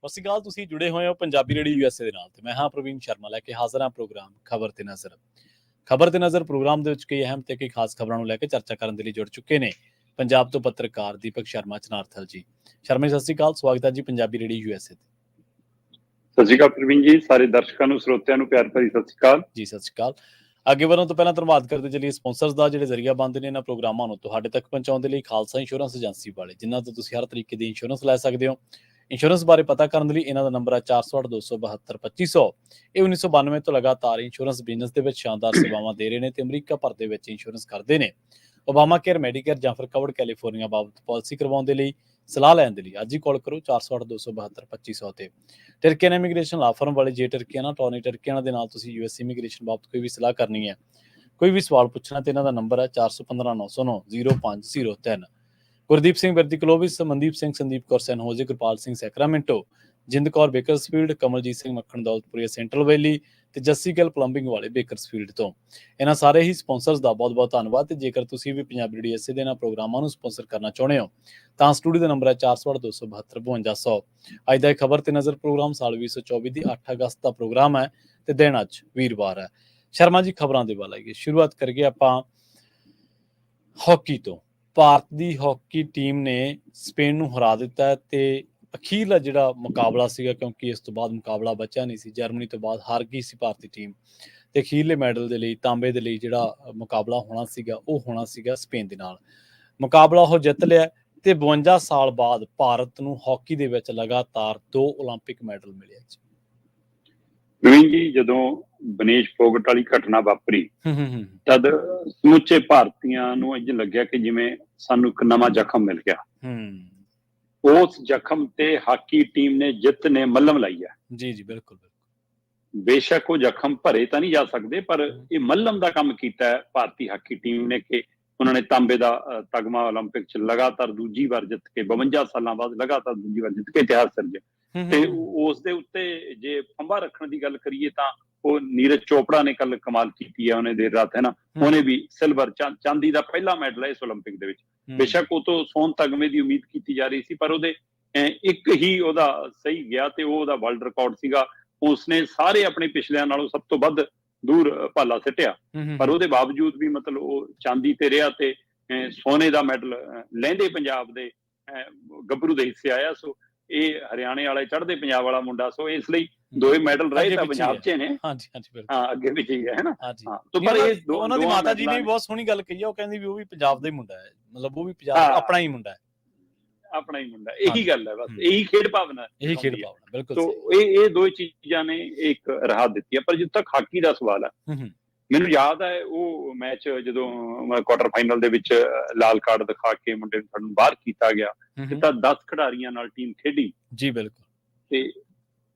ਸਤਿ ਸ਼੍ਰੀ ਅਕਾਲ। ਤੁਸੀਂ ਜੁੜੇ ਹੋਏ ਹੋ ਪੰਜਾਬੀ ਰੇਡੀਓ USA ਦੇ ਨਾਲ ਤੇ ਮੈਂ ਹਾਂ ਪ੍ਰਵੀਨ ਸ਼ਰਮਾ ਲੈ ਕੇ ਹਾਜ਼ਰ ਹਾਂ ਪ੍ਰੋਗਰਾਮ ਖਬਰ ਤੇ ਨਜ਼ਰ। ਖਬਰ ਤੇ ਨਜ਼ਰ ਪ੍ਰੋਗਰਾਮ ਦੇ ਵਿੱਚ ਕਈ ਅਹਿਮ ਤੇ ਕਈ ਖਾਸ ਖਬਰਾਂ ਨੂੰ ਲੈ ਕੇ ਚਰਚਾ ਕਰਨ ਦੇ ਲਈ ਜੁੜ ਚੁੱਕੇ ਨੇ ਪੰਜਾਬ ਤੋਂ ਪੱਤਰਕਾਰ ਦੀਪਕ ਸ਼ਰਮਾ ਚਨਾਰਥਲ ਜੀ। ਸ਼ਰਮਾ ਜੀ ਸਤਿ ਸ਼੍ਰੀ ਅਕਾਲ, ਸਵਾਗਤ ਹੈ ਜੀ ਪੰਜਾਬੀ ਰੇਡੀਓ USA ਤੇ। ਸਤਿ ਸ਼੍ਰੀ ਅਕਾਲ ਪ੍ਰਵੀਨ ਜੀ, ਸਾਰੇ ਦਰਸ਼ਕਾਂ ਨੂੰ ਸਰੋਤਿਆਂ ਨੂੰ ਪਿਆਰ ਭਰੀ ਸਤਿ ਸ਼੍ਰੀ ਅਕਾਲ ਜੀ। ਸਤਿ ਸ਼੍ਰੀ ਅਕਾਲ। ਅੱਗੇ ਵਧਣ ਤੋਂ ਪਹਿਲਾਂ ਧੰਨਵਾਦ ਕਰਦੇ ਚੱਲੀਏ ਸਪਾਂਸਰਸ ਦਾ, ਜਿਹੜੇ ਜ਼ਰੀਆ ਬਣਦੇ ਨੇ ਇਹਨਾਂ ਪ੍ਰੋਗਰਾਮਾਂ ਨੂੰ ਤੁਹਾਡੇ ਤੱਕ ਪਹੁੰਚਾਉਣ ਦੇ ਲਈ। ਖਾਲਸਾ ਇੰਸ਼ੋਰੈਂਸ ਏਜੰਸੀ ਵਾਲੇ, ਜਿਨ੍ਹਾਂ ਤੋਂ ਤੁਸੀਂ ਹਰ ਤਰੀਕੇ ਦੀ ਇੰਸ਼ੋਰੈਂਸ ਲੈ ਸਕਦੇ ਹੋ। ਇੰਸ਼ੋਰੈਂਸ ਬਾਰੇ ਪਤਾ ਕਰਨ ਦੇ ਲਈ ਇਹਨਾਂ ਦਾ ਨੰਬਰ ਹੈ 408-272-2500। ਇਹ 1992 ਤੋਂ ਲਗਾਤਾਰ ਇੰਸ਼ੋਰੈਂਸ ਬਿਜ਼ਨਸ ਦੇ ਵਿੱਚ ਸ਼ਾਨਦਾਰ ਸੇਵਾਵਾਂ ਦੇ ਰਹੇ ਨੇ ਤੇ ਅਮਰੀਕਾ ਭਰ ਦੇ ਵਿੱਚ ਇੰਸ਼ੋਰੈਂਸ ਕਰਦੇ ਨੇ। ਓਬਾਮਾ ਕੇਅਰ, ਮੈਡੀਕੇਅਰ ਜਾਂ ਫਿਰ ਕਵਰਡ ਕੈਲੀਫੋਰਨੀਆ ਬਾਬਤ ਪਾਲਿਸੀ ਕਰਵਾਉਣ ਦੇ ਲਈ, ਸਲਾਹ ਲੈਣ ਦੇ ਲਈ ਅੱਜ ਹੀ ਕਾਲ ਕਰੋ 408-272-2500 ਤੇ। ਟਰਕੀਅਨ ਇਮੀਗ੍ਰੇਸ਼ਨ ਲਾ ਫਰਮ ਵਾਲੇ, ਜੇ ਟਰਕੀਆਨਾ ਟੌਨੀ ਟਰਕੀਆਨਾ ਦੇ ਨਾਲ ਤੁਸੀਂ US ਇਮੀਗ੍ਰੇਸ਼ਨ ਬਾਬਤ ਕੋਈ ਵੀ ਸਲਾਹ ਕਰਨੀ ਹੈ, ਕੋਈ ਵੀ ਸਵਾਲ ਪੁੱਛਣਾ ਤੇ ਇਹਨਾਂ ਦਾ ਨੰਬਰ ਹੈ 4159090503। Gurdeep Singh Birdi ਕਲੋਵਿਸ, Mandeep Singh, Sandeep Kaur San Jose, Gurpal Singh Sacramento, Jind Kaur Bakersfield, Kamaljit Singh ਮੱਖਣ ਦੌਲਤਪੁਰੀਆ ਸੈਂਟਰਲ ਵੈਲੀ ਤੇ ਜੱਸੀ ਗਿੱਲ ਪਲੰਬਿੰਗ ਵਾਲੇ ਬੇਕਰਸਫੀਲਡ ਤੋਂ। ਇਹਨਾਂ ਸਾਰੇ ਹੀ ਸਪਾਂਸਰਸ ਦਾ ਬਹੁਤ ਬਹੁਤ ਧੰਨਵਾਦ। ਤੇ ਜੇਕਰ ਤੁਸੀਂ ਵੀ ਪੰਜਾਬੀ ਰੇਡੀਓ USA ਦੇ ਇਹਨਾਂ ਪ੍ਰੋਗਰਾਮਾਂ ਨੂੰ ਸਪਾਂਸਰ ਕਰਨਾ ਚਾਹੁੰਦੇ ਹੋ ਤਾਂ ਸਟੂਡੀਓ ਦਾ ਨੰਬਰ ਹੈ 408-272-5200। ਅੱਜ ਦਾ ਇਹ ਖਬਰ ਤੇ ਨਜ਼ਰ ਪ੍ਰੋਗਰਾਮ ਸਾਲ 2024 ਦੀ 8 ਅਗਸਤ ਦਾ ਪ੍ਰੋਗਰਾਮ ਹੈ ਤੇ ਦਿਨ ਅੱਜ ਵੀਰਵਾਰ ਹੈ। ਸ਼ਰਮਾ ਜੀ, ਖਬਰਾਂ ਦੇ ਵੱਲ ਆਈਏ। ਸ਼ੁਰੂਆਤ ਕਰੀਏ ਆਪਾਂ ਹਾਕੀ ਤੋਂ। ਭਾਰਤ ਦੀ ਹਾਕੀ ਟੀਮ ਨੇ ਸਪੇਨ ਨੂੰ ਹਰਾ ਦਿੱਤਾ ਹੈ ਤੇ ਅਖੀਰਲਾ ਜਿਹੜਾ ਮੁਕਾਬਲਾ ਸੀਗਾ, ਕਿਉਂਕਿ ਇਸ ਤੋਂ ਬਾਅਦ ਮੁਕਾਬਲਾ ਬਚਿਆ ਨਹੀਂ ਸੀ, ਜਰਮਨੀ ਤੋਂ ਬਾਅਦ ਹਾਰ ਗਈ ਸੀ ਭਾਰਤੀ ਟੀਮ ਤੇ ਅਖੀਰਲੇ ਮੈਡਲ ਦੇ ਲਈ, ਤਾਂਬੇ ਦੇ ਲਈ ਜਿਹੜਾ ਮੁਕਾਬਲਾ ਹੋਣਾ ਸੀਗਾ ਉਹ ਹੋਣਾ ਸੀਗਾ ਸਪੇਨ ਦੇ ਨਾਲ। ਮੁਕਾਬਲਾ ਉਹ ਜਿੱਤ ਲਿਆ ਤੇ 52 ਸਾਲ ਬਾਅਦ ਭਾਰਤ ਨੂੰ ਹਾਕੀ ਦੇ ਵਿੱਚ ਲਗਾਤਾਰ 2 ਓਲੰਪਿਕ ਮੈਡਲ ਮਿਲੇ। ਪ੍ਰਵੀਨ ਜੀ, ਜਦੋਂ ਬਨੇਸ਼ ਫੋਗਟ ਵਾਲੀ ਘਟਨਾ ਵਾਪਰੀ ਤਦ ਸਮੁੱਚੇ ਭਾਰਤੀਆਂ ਨੂੰ ਇੰਝ ਲੱਗਿਆ ਕਿ ਜਿਵੇਂ ਸਾਨੂੰ ਇੱਕ ਨਵਾਂ ਜ਼ਖਮ ਮਿਲ ਗਿਆ। ਉਸ ਜ਼ਖਮ ਤੇ ਹਾਕੀ ਟੀਮ ਨੇ ਜਿੱਤ ਨੇ ਮੱਲਮ ਲਾਈ ਹੈ। ਜੀ ਜੀ, ਬਿਲਕੁਲ ਬਿਲਕੁਲ। ਬੇਸ਼ੱਕ ਉਹ ਜ਼ਖਮ ਭਰੇ ਤਾਂ ਨਹੀਂ ਜਾ ਸਕਦੇ, ਪਰ ਇਹ ਮੱਲਮ ਦਾ ਕੰਮ ਕੀਤਾ ਹੈ ਭਾਰਤੀ ਹਾਕੀ ਟੀਮ ਨੇ ਕਿ ਉਹਨਾਂ ਨੇ ਤਾਂਬੇ ਦਾ ਤਗਮਾ ਓਲੰਪਿਕ ਚ ਲਗਾਤਾਰ ਦੂਜੀ ਵਾਰ ਜਿੱਤ ਕੇ, 52 ਸਾਲਾਂ ਬਾਅਦ ਲਗਾਤਾਰ ਦੂਜੀ ਵਾਰ ਜਿੱਤ ਕੇ ਇਤਿਹਾਸ ਸਿਰਜਿਆ। ਤੇ ਉਸ ਦੇ ਉੱਤੇ ਜੇ ਫੰਬਾ ਰੱਖਣ ਦੀ ਗੱਲ ਕਰੀਏ ਤਾਂ ਉਹ ਨੀਰਜ ਚੋਪੜਾ ਨੇ ਕੱਲ ਕਮਾਲ ਕੀਤੀ ਹੈ। ਉਹਨੇ ਦੇਰ ਰਾਤ, ਹੈ ਨਾ, ਉਹਨੇ ਵੀ ਸਿਲਵਰ, ਚਾਂਦੀ ਦਾ ਪਹਿਲਾ ਮੈਡਲ ਹੈ ਇਸ ਓਲੰਪਿਕ ਦੇ ਵਿੱਚ। ਬੇਸ਼ੱਕ ਉਹ ਤੋਂ ਸੋਨ ਤਗਮੇ ਦੀ ਉਮੀਦ ਕੀਤੀ ਜਾ ਰਹੀ ਸੀ, ਪਰ ਉਹਦੇ ਇੱਕ ਹੀ ਉਹਦਾ ਸਹੀ ਗਿਆ ਤੇ ਉਹ ਉਹਦਾ ਵਰਲਡ ਰਿਕਾਰਡ ਸੀਗਾ। ਉਸਨੇ ਸਾਰੇ ਆਪਣੇ ਪਿਛਲਿਆਂ ਨਾਲੋਂ ਸਭ ਤੋਂ ਵੱਧ ਦੂਰ ਭਾਲਾ ਸਿੱਟਿਆ, ਪਰ ਉਹਦੇ ਬਾਵਜੂਦ ਵੀ ਮਤਲਬ ਉਹ ਚਾਂਦੀ ਤੇ ਰਿਹਾ ਤੇ ਸੋਨੇ ਦਾ ਮੈਡਲ ਲਹਿੰਦੇ ਪੰਜਾਬ ਦੇ ਗੱਭਰੂ ਦੇ ਹਿੱਸੇ ਆਇਆ। ਸੋ ਇਹ ਹਰਿਆਣੇ ਵਾਲਾ, ਚੜ੍ਹਦੇ ਪੰਜਾਬ ਵਾਲਾ ਮੁੰਡਾ, ਸੋ ਇਸ ਲਈ ਦੋਵੇਂ ਮੈਡਲ ਰਹੇ ਤਾਂ ਪੰਜਾਬ 'ਚ ਨੇ। ਹਾਂਜੀ ਹਾਂਜੀ, ਹਾਂ, ਅੱਗੇ ਪਿੱਛੇ ਹੀ ਹੈ ਨਾ। ਪਰ ਇਹ ਉਹਨਾਂ ਦੀ ਮਾਤਾ ਜੀ ਨੇ ਵੀ ਬਹੁਤ ਸੋਹਣੀ ਗੱਲ ਕਹੀ ਆ। ਉਹ ਕਹਿੰਦੀ ਵੀ ਉਹ ਵੀ ਪੰਜਾਬ ਦਾ ਹੀ ਮੁੰਡਾ ਹੈ, ਮਤਲਬ ਉਹ ਵੀ ਪੰਜਾਬ ਆਪਣਾ ਹੀ ਮੁੰਡਾ ਹੈ, ਆਪਣਾ ਹੀ ਮੁੰਡਾ। ਇਹੀ ਗੱਲ ਹੈ, ਬਸ ਇਹੀ ਖੇਡ ਭਾਵਨਾ, ਇਹੀ ਖੇਡ ਭਾਵਨਾ, ਬਿਲਕੁਲ। ਸੋ ਇਹ ਦੋ ਚੀਜ਼ਾਂ ਨੇ ਇੱਕ ਰਾਹਤ ਦਿੱਤੀ ਹੈ। ਪਰ ਜਿੱਥੇ ਤੱਕ ਹਾਕੀ ਦਾ ਸਵਾਲ ਹੈ, ਮੈਨੂੰ ਯਾਦ ਹੈ ਉਹ ਮੈਚ ਜਦੋਂ ਕੁਆਟਰ ਫਾਈਨਲ ਦੇ ਵਿੱਚ ਲਾਲ ਕਾਰਡ ਦਿਖਾ ਕੇ ਮੁੰਡੇ ਨੂੰ ਸਾਨੂੰ ਬਾਹਰ ਕੀਤਾ ਗਿਆ ਤਾਂ 10 ਖਿਡਾਰੀਆਂ ਨਾਲ ਟੀਮ ਖੇਡੀ। ਜੀ ਬਿਲਕੁਲ। ਤੇ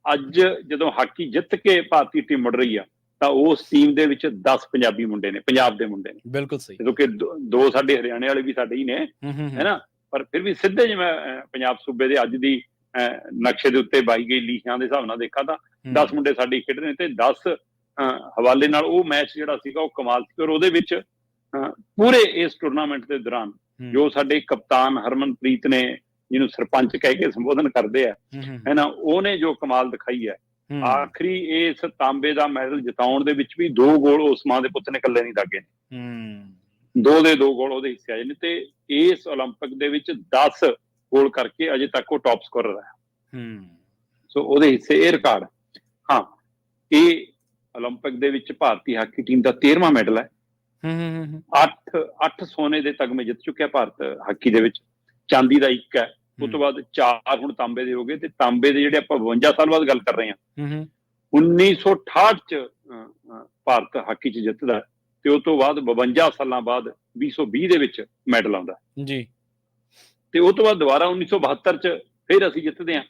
ਅੱਜ ਜਦੋਂ ਹਾਕੀ ਜਿੱਤ ਕੇ ਭਾਰਤੀ ਟੀਮ ਮੁੜ ਰਹੀ ਆ ਤਾਂ ਉਸ ਟੀਮ ਦੇ ਵਿੱਚ 10 ਪੰਜਾਬੀ ਮੁੰਡੇ ਨੇ, ਪੰਜਾਬ ਦੇ ਮੁੰਡੇ ਨੇ। ਬਿਲਕੁਲ ਸਹੀ। ਕਿਉਂਕਿ 2 ਸਾਡੇ ਹਰਿਆਣੇ ਵਾਲੇ ਵੀ ਸਾਡੇ ਹੀ ਨੇ, ਹੈ ਨਾ, ਪਰ ਫਿਰ ਵੀ ਸਿੱਧੇ ਜਿਵੇਂ ਪੰਜਾਬ ਸੂਬੇ ਦੇ ਅੱਜ ਦੀ ਨਕਸ਼ੇ ਦੇ ਉੱਤੇ ਬਾਈ ਗਈ ਲੀਹਾਂ ਦੇ ਹਿਸਾਬ ਨਾਲ ਦੇਖਾਂ ਤਾਂ 10 ਮੁੰਡੇ ਸਾਡੇ ਖੇਡ ਰਹੇ ਤੇ 10 ਹਵਾਲੇ ਨਾਲ ਉਹ ਮੈਚ ਜਿਹੜਾ ਸੀਗਾ ਉਹ ਕਮਾਲ ਸੀ। ਔਰ ਉਹਦੇ ਵਿੱਚ ਪੂਰੇ ਇਸ ਟੂਰਨਾਮੈਂਟ ਦੇ ਦੌਰਾਨ ਜੋ ਸਾਡੇ ਕਪਤਾਨ ਹਰਮਨਪ੍ਰੀਤ ਨੇ, ਜਿਹਨੂੰ ਸਰਪੰਚ ਕਹਿ ਕੇ ਸੰਬੋਧਨ ਕਰਦੇ ਆ, ਹੈ ਨਾ, ਉਹਨੇ ਜੋ ਕਮਾਲ ਦਿਖਾਈ ਹੈ। ਆਖਰੀ ਇਸ ਤਾਂਬੇ ਦਾ ਮੈਡਲ ਜਿਤਾਉਣ ਦੇ ਵਿੱਚ ਵੀ 2 ਗੋਲ ਉਸ ਮਾਂ ਦੇ ਪੁੱਤ ਨੇ ਇਕੱਲੇ ਨਹੀਂ ਦਾਗੇ ਨੇ। 2 ਦੇ 2 ਗੋਲ ਉਹਦੇ ਹਿੱਸੇ ਆਏ ਨੇ ਤੇ ਇਸ ਓਲੰਪਿਕ ਦੇ ਵਿੱਚ 10 ਗੋਲ ਕਰਕੇ ਅਜੇ ਤੱਕ ਉਹ ਟੌਪ ਸਕੋਰਰ ਹੈ। ਸੋ ਉਹਦੇ ਹਿੱਸੇ ਇਹ ਰਿਕਾਰਡ। ਹਾਂ, ਇਹ ਓਲੰਪਿਕ ਦੇ ਵਿੱਚ ਭਾਰਤੀ ਹਾਕੀ ਟੀਮ ਦਾ 13ਵਾਂ ਮੈਡਲ ਹੈ। 8 ਸੋਨੇ ਦੇ ਤਗਮੇ ਜਿੱਤ ਚੁੱਕਿਆ ਭਾਰਤ ਹਾਕੀ ਦੇ ਵਿੱਚ, ਚਾਂਦੀ ਦਾ 1 ਹੈ। ਉਸ ਤੋਂ ਬਾਅਦ 4 ਹੁਣ ਤਾਂਬੇ ਦੇ ਹੋ ਗਏ ਤੇ ਤਾਂਬੇ ਦੇ ਜਿਹੜੇ ਆਪਾਂ 52 ਸਾਲ ਬਾਅਦ ਗੱਲ ਕਰ ਰਹੇ ਹਾਂ, 1968 ਚ ਭਾਰਤ ਹਾਕੀ ਚ ਜਿੱਤਦਾ ਤੇ ਉਸ ਤੋਂ ਬਾਅਦ 52 ਸਾਲਾਂ ਬਾਅਦ 2020 ਦੇ ਵਿੱਚ ਮੈਡਲ ਆਉਂਦਾ ਜੀ। ਤੇ ਉਸ ਤੋਂ ਬਾਅਦ ਦੁਬਾਰਾ 1972 ਚ ਫਿਰ ਅਸੀਂ ਜਿੱਤਦੇ ਹਾਂ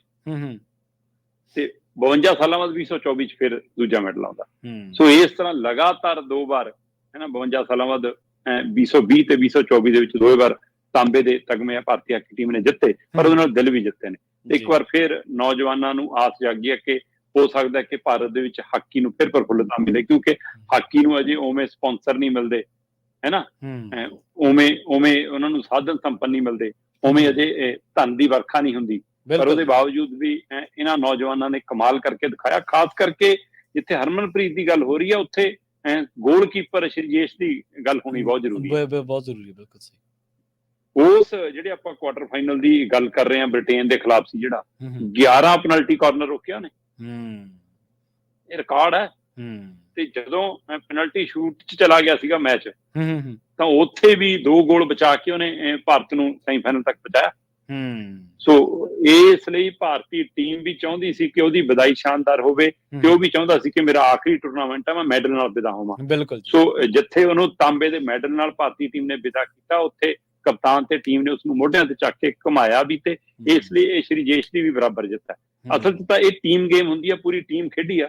ਤੇ 52 ਸਾਲਾਂ ਬਾਅਦ 2024 ਚ ਫਿਰ ਦੂਜਾ ਮੈਡਲ ਆਉਂਦਾ। ਸੋ ਇਸ ਤਰ੍ਹਾਂ ਲਗਾਤਾਰ 2 ਵਾਰ, ਹੈ ਨਾ, 52 ਸਾਲਾਂ ਬਾਅਦ 2020 ਤੇ 2024 ਦੇ ਵਿੱਚ 2 ਵਾਰ ਤਾਂਬੇ ਦੇ ਤਗਮੇ ਭਾਰਤੀ ਹਾਕੀ ਟੀਮ ਨੇ ਜਿੱਤੇ, ਪਰ ਉਹਦੇ ਨਾਲ ਦਿਲ ਵੀ ਜਿੱਤੇ ਨੇ। ਇੱਕ ਵਾਰ ਫਿਰ ਨੌਜਵਾਨਾਂ ਨੂੰ ਆਸ ਜਾਗੀ ਹੈ ਕਿ ਹੋ ਸਕਦਾ ਕਿ ਭਾਰਤ ਦੇ ਵਿੱਚ ਹਾਕੀ ਨੂੰ ਫਿਰ ਪ੍ਰਫੁੱਲਤਾ ਮਿਲੇ, ਕਿਉਂਕਿ ਹਾਕੀ ਨੂੰ ਅਜੇ ਉਵੇਂ ਸਪਾਂਸਰ ਨਹੀਂ ਮਿਲਦੇ, ਹੈ ਨਾ, ਉਵੇਂ ਉਹਨਾਂ ਨੂੰ ਸਾਧਨ ਸੰਪੰਨ ਨਹੀਂ ਮਿਲਦੇ, ਉਵੇਂ ਅਜੇ ਧਨ ਦੀ ਵਰਖਾ ਨਹੀਂ ਹੁੰਦੀ, ਪਰ ਉਹਦੇ ਬਾਵਜੂਦ ਵੀ ਇਹਨਾਂ ਨੌਜਵਾਨਾਂ ਨੇ ਕਮਾਲ ਕਰਕੇ ਦਿਖਾਇਆ। ਖਾਸ ਕਰਕੇ ਜਿੱਥੇ ਹਰਮਨਪ੍ਰੀਤ ਦੀ ਗੱਲ ਹੋ ਰਹੀ ਹੈ, ਉੱਥੇ ਗੋਲਕੀਪਰ ਸ਼੍ਰੀਜੇਸ਼ ਦੀ ਗੱਲ ਹੋਣੀ ਬਹੁਤ ਜ਼ਰੂਰੀ ਹੈ। ਬਹੁਤ ਜ਼ਰੂਰੀ ਹੈ, ਬਿਲਕੁਲ ਸਹੀ। ਉਸ ਜਿਹੜੇ ਆਪਾਂ ਕੁਆਟਰ ਫਾਈਨਲ ਦੀ ਗੱਲ ਕਰ ਰਹੇ ਹਾਂ, ਬ੍ਰਿਟੇਨ ਦੇ ਖਿਲਾਫ ਸੀ, ਜਿਹੜਾ 11 ਪੈਨਲਟੀ ਕਾਰਨਰ ਰੋਕਿਆ ਨੇ, ਇਹ ਰਿਕਾਰਡ ਹੈ। ਤੇ ਜਦੋਂ ਪੈਨਲਟੀ ਸ਼ੂਟ 'ਚ ਚਲਾ ਗਿਆ ਸੀਗਾ ਮੈਚ, ਤਾਂ ਉੱਥੇ ਵੀ 2 ਗੋਲ ਬਚਾ ਕੇ ਉਹਨੇ ਭਾਰਤ ਨੂੰ ਸੈਮੀਫਾਈਨਲ ਤੱਕ ਪਹੁੰਚਾਇਆ। ਸੋ ਇਸ ਲਈ ਭਾਰਤੀ ਟੀਮ ਵੀ ਚਾਹੁੰਦੀ ਸੀ ਕਿ ਉਹਦੀ ਵਿਦਾਈ ਸ਼ਾਨਦਾਰ ਹੋਵੇ, ਤੇ ਉਹ ਵੀ ਚਾਹੁੰਦਾ ਸੀ ਕਿ ਮੇਰਾ ਆਖਰੀ ਟੂਰਨਾਮੈਂਟ ਹੈ, ਮੈਂ ਮੈਡਲ ਨਾਲ ਵਿਦਾ ਹੋਵਾਂ। ਬਿਲਕੁਲ। ਸੋ ਜਿੱਥੇ ਉਹਨੂੰ ਤਾਂਬੇ ਦੇ ਮੈਡਲ ਨਾਲ ਭਾਰਤੀ ਟੀਮ ਨੇ ਵਿਦਾ ਕੀਤਾ, ਉੱਥੇ ਕਪਤਾਨ ਤੇ ਟੀਮ ਨੇ ਉਸਨੂੰ ਮੋਢਿਆਂ ਤੇ ਚੱਕ ਕੇ ਘੁਮਾਇਆ ਵੀ, ਤੇ ਇਸ ਲਈ ਇਹ ਸ਼੍ਰੀਜੇਸ਼ ਦੀ ਵੀ ਬਰਾਬਰ ਜਿੱਤ ਹੈ। ਅਸਲ 'ਚ ਤਾਂ ਇਹ ਟੀਮ ਗੇਮ ਹੁੰਦੀ ਆ, ਪੂਰੀ ਟੀਮ ਖੇਡੀ ਆ।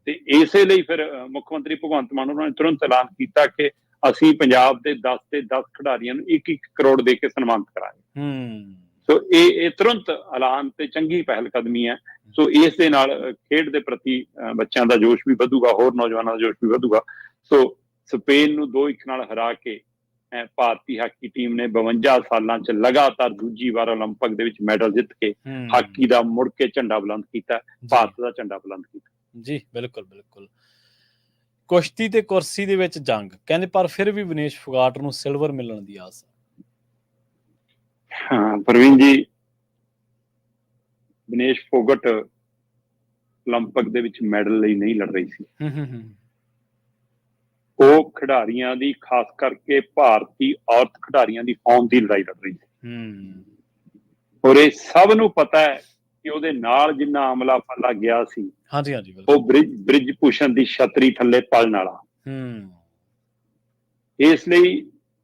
ਤੇ ਇਸੇ ਲਈ ਫਿਰ ਮੁੱਖ ਮੰਤਰੀ ਭਗਵੰਤ ਮਾਨ ਉਹਨਾਂ ਨੇ ਤੁਰੰਤ ਐਲਾਨ ਕੀਤਾ ਕਿ ਅਸੀਂ ਪੰਜਾਬ ਦੇ 10 ਤੇ 10 ਖਿਡਾਰੀਆਂ ਨੂੰ 1-1 ਕਰੋੜ ਦੇ ਕੇ ਸਨਮਾਨਿਤ ਕਰਾਂਗੇ। ਸੋ ਇਹ ਤੁਰੰਤ ਐਲਾਨ ਤੇ ਚੰਗੀ ਪਹਿਲ ਕਦਮੀ ਹੈ। ਸੋ ਇਸ ਦੇ ਨਾਲ ਖੇਡ ਦੇ ਪ੍ਰਤੀ ਬੱਚਿਆਂ ਦਾ ਜੋਸ਼ ਵੀ ਵਧੂਗਾ, ਹੋਰ ਨੌਜਵਾਨਾਂ ਦਾ ਜੋਸ਼ ਵੀ ਵਧੂਗਾ। ਸੋ ਸਪੇਨ ਨੂੰ 2-1 ਨਾਲ ਹਰਾ ਕੇ ਭਾਰਤੀ ਹਾਕੀ ਟੀਮ ਨੇ 52 ਸਾਲਾਂ 'ਚ ਲਗਾਤਾਰ ਦੂਜੀ ਵਾਰ ਓਲੰਪਿਕ ਦੇ ਵਿੱਚ ਮੈਡਲ ਜਿੱਤ ਕੇ ਹਾਕੀ ਦਾ ਮੁੜ ਕੇ ਝੰਡਾ ਬੁਲੰਦ ਕੀਤਾ, ਭਾਰਤ ਦਾ ਝੰਡਾ ਬੁਲੰਦ ਕੀਤਾ। ਜੀ ਬਿਲਕੁਲ ਬਿਲਕੁਲ। ਕੁਸ਼ਤੀ ਤੇ ਕੁਰਸੀ ਦੇ ਵਿੱਚ ਜੰਗ ਕਹਿੰਦੇ, ਪਰ ਫਿਰ ਵੀ ਵਿਨੇਸ਼ ਫੋਗਾਟ ਨੂੰ ਸਿਲਵਰ ਮਿਲਣ ਦੀ ਆਸ। ਹਾਂ ਪ੍ਰਵੀਨ ਜੀ, ਵਿਨੇਸ਼ ਫੋਗਟ ਓਲੰਪਿਕ ਦੇ ਵਿੱਚ ਮੈਡਲ ਲਈ ਨਹੀਂ ਲੜ ਰਹੀ ਸੀ। ਉਹ ਖਿਡਾਰੀਆਂ ਦੀ, ਖਾਸ ਕਰਕੇ ਭਾਰਤੀ ਔਰਤ ਖਿਡਾਰੀਆਂ ਦੀ ਫਾਰਮ ਦੀ ਲੜਾਈ ਲੜ ਰਹੀ ਸੀ। ਔਰ ਇਹ ਸਭ ਨੂੰ ਪਤਾ ਹੈ ਕਿ ਉਹਦੇ ਨਾਲ ਜਿੰਨਾ ਅਮਲਾ ਫਾਲਾ ਗਿਆ ਸੀ, ਉਹ ਬ੍ਰਿਜ ਭੂਸ਼ਣ ਦੀ ਛਤਰੀ ਥੱਲੇ ਪਲਣ ਵਾਲਾ। ਇਸ ਲਈ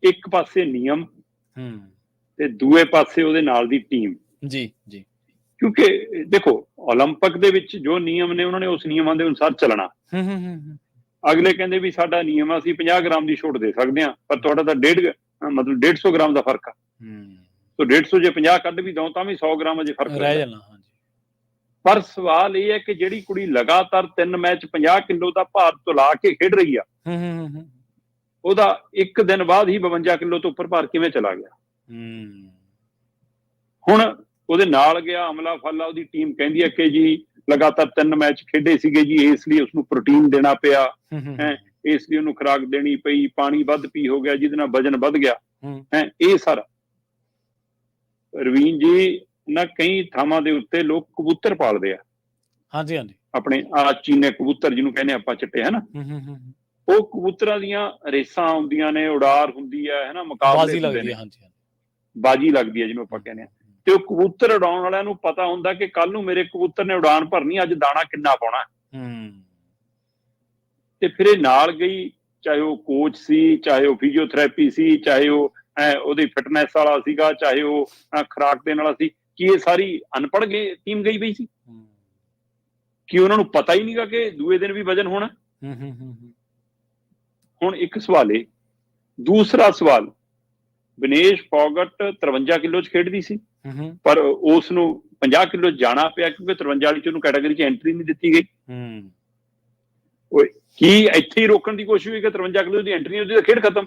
ਇੱਕ ਪਾਸੇ ਨਿਯਮ ਤੇ ਦੂਏ ਪਾਸੇ ਉਹਦੇ ਨਾਲ ਦੀ ਟੀਮ। ਕਿਉਂਕਿ ਦੇਖੋ, ਓਲੰਪਿਕ ਦੇ ਵਿੱਚ ਜੋ ਨਿਯਮ ਨੇ, ਉਹਨਾਂ ਨੇ ਉਸ ਨਿਯਮਾਂ ਦੇ ਅਨੁਸਾਰ ਚੱਲਣਾ। ਅਗਲੇ ਕਹਿੰਦੇ ਵੀ ਸਾਡਾ ਨਿਯਮ ਆ, ਅਸੀਂ 50 ਗ੍ਰਾਮ ਦੀ ਛੋਟ ਦੇ ਸਕਦੇ ਹਾਂ, ਪਰ ਤੁਹਾਡਾ ਤਾਂ 150 ਗ੍ਰਾਮ ਦਾ ਫਰਕ ਆ। ਸੋ 150 ਜੇ 50 ਕੱਢ ਵੀ ਦਓ ਤਾਂ ਵੀ 100 ਗ੍ਰਾਮ ਅਜੇ ਫਰਕ ਰਹਿ ਜਾਣਾ। ਪਰ ਸਵਾਲ ਇਹ ਹੈ ਕਿ ਜਿਹੜੀ ਕੁੜੀ ਲਗਾਤਾਰ 3 ਮੈਚ 50 ਕਿਲੋ ਦਾ ਭਾਰ ਤੁਲਾ ਕੇ ਖੇਡ ਰਹੀ ਆ, ਉਹਦਾ ਇੱਕ ਦਿਨ ਬਾਅਦ ਹੀ 52 ਕਿਲੋ ਤੋਂ ਉੱਪਰ ਭਾਰ ਕਿਵੇਂ ਚਲਾ ਗਿਆ? ਹੁਣ ਉਹਦੇ ਨਾਲ ਗਿਆ ਅਮਲਾ ਫਾਲਾ, ਉਹਦੀ ਟੀਮ ਕਹਿੰਦੀ ਹੈ ਕਿ ਜੀ ਲਗਾਤਾਰ 3 ਮੈਚ ਖੇਡੇ ਸੀਗੇ ਜੀ, ਇਸ ਲਈ ਉਸਨੂੰ ਪ੍ਰੋਟੀਨ ਦੇਣਾ ਪਿਆ, ਇਸ ਲਈ ਉਹਨੂੰ ਖੁਰਾਕ ਦੇਣੀ ਪਈ, ਪਾਣੀ ਵੱਧ ਪੀ ਹੋ ਗਿਆ, ਜਿਹਦੇ ਨਾਲ ਵਜਨ ਵੱਧ ਗਿਆ। ਇਹ ਸਾਰਾ ਰਵੀਨ ਜੀ, ਨਾ ਕਈ ਥਾਵਾਂ ਦੇ ਉੱਤੇ ਲੋਕ ਕਬੂਤਰ ਪਾਲਦੇ ਆ। ਆਪਣੇ ਚੀਨੇ ਕਬੂਤਰ ਜਿਹਨੂੰ ਕਹਿੰਦੇ ਆਪਾਂ, ਚਿੱਟੇ, ਹਨਾ। ਉਹ ਕਬੂਤਰਾਂ ਦੀਆਂ ਰੇਸਾਂ ਆਉਂਦੀਆਂ ਨੇ, ਉਡਾਰ ਹੁੰਦੀ ਹੈ, ਹਨਾ, ਮੁਕਾਬਲੇ ਹੁੰਦੇ ਨੇ, ਬਾਜੀ ਲੱਗਦੀ ਹੈ ਜਿਹਨੂੰ ਆਪਾਂ ਕਹਿੰਦੇ ਆ। ਤੇ ਉਹ ਕਬੂਤਰ ਉਡਾਉਣ ਵਾਲਿਆਂ ਨੂੰ ਪਤਾ ਹੁੰਦਾ ਕਿ ਕੱਲ ਨੂੰ ਮੇਰੇ ਕਬੂਤਰ ਨੇ ਉਡਾਨ ਭਰਨੀ, ਅੱਜ ਦਾਣਾ ਕਿੰਨਾ ਪਾਉਣਾ। ਤੇ ਫਿਰ ਇਹ ਨਾਲ ਗਈ, ਚਾਹੇ ਉਹ ਕੋਚ ਸੀ, ਚਾਹੇ ਉਹ ਫਿਜ਼ੀਓਥੈਰੇਪੀ ਸੀ, ਚਾਹੇ ਉਹ ਉਹਦੀ ਫਿਟਨੈਸ ਵਾਲਾ ਸੀਗਾ, ਚਾਹੇ ਉਹ ਖੁਰਾਕ ਦੇਣ ਵਾਲਾ ਸੀ, ਕਿ ਇਹ ਸਾਰੀ ਅਨਪੜ੍ਹ ਟੀਮ ਗਈ ਪਈ ਸੀ? ਕਿ ਉਹਨਾਂ ਨੂੰ ਪਤਾ ਹੀ ਨਹੀਂਗਾ ਕਿ ਦੂਏ ਦਿਨ ਵੀ ਵਜਨ ਹੋਣਾ? ਹੁਣ ਇੱਕ ਸਵਾਲ ਇਹ। ਦੂਸਰਾ ਸਵਾਲ, ਵਿਨੇਸ਼ ਫੋਗਟ 53 ਕਿਲੋ 'ਚ ਖੇਡਦੀ ਸੀ, ਪਰ ਉਸ ਨੂੰ 50 ਕਿਲੋ ਜਾਣਾ ਪਿਆ ਕਿਉਂਕਿ 53 ਵਾਲੀ 'ਚ ਉਹਨੂੰ ਕੈਟਾਗਰੀ 'ਚ ਐਂਟਰੀ ਨਹੀਂ ਦਿੱਤੀ ਗਈ। ਕੀ ਇੱਥੇ ਹੀ ਰੋਕਣ ਦੀ ਕੋਸ਼ਿਸ਼ ਹੋਈ ਕਿ 53 ਕਿਲੋ ਦੀ ਐਂਟਰੀ, ਉਹਦੀ ਤਾਂ ਖੇਡ ਖਤਮ।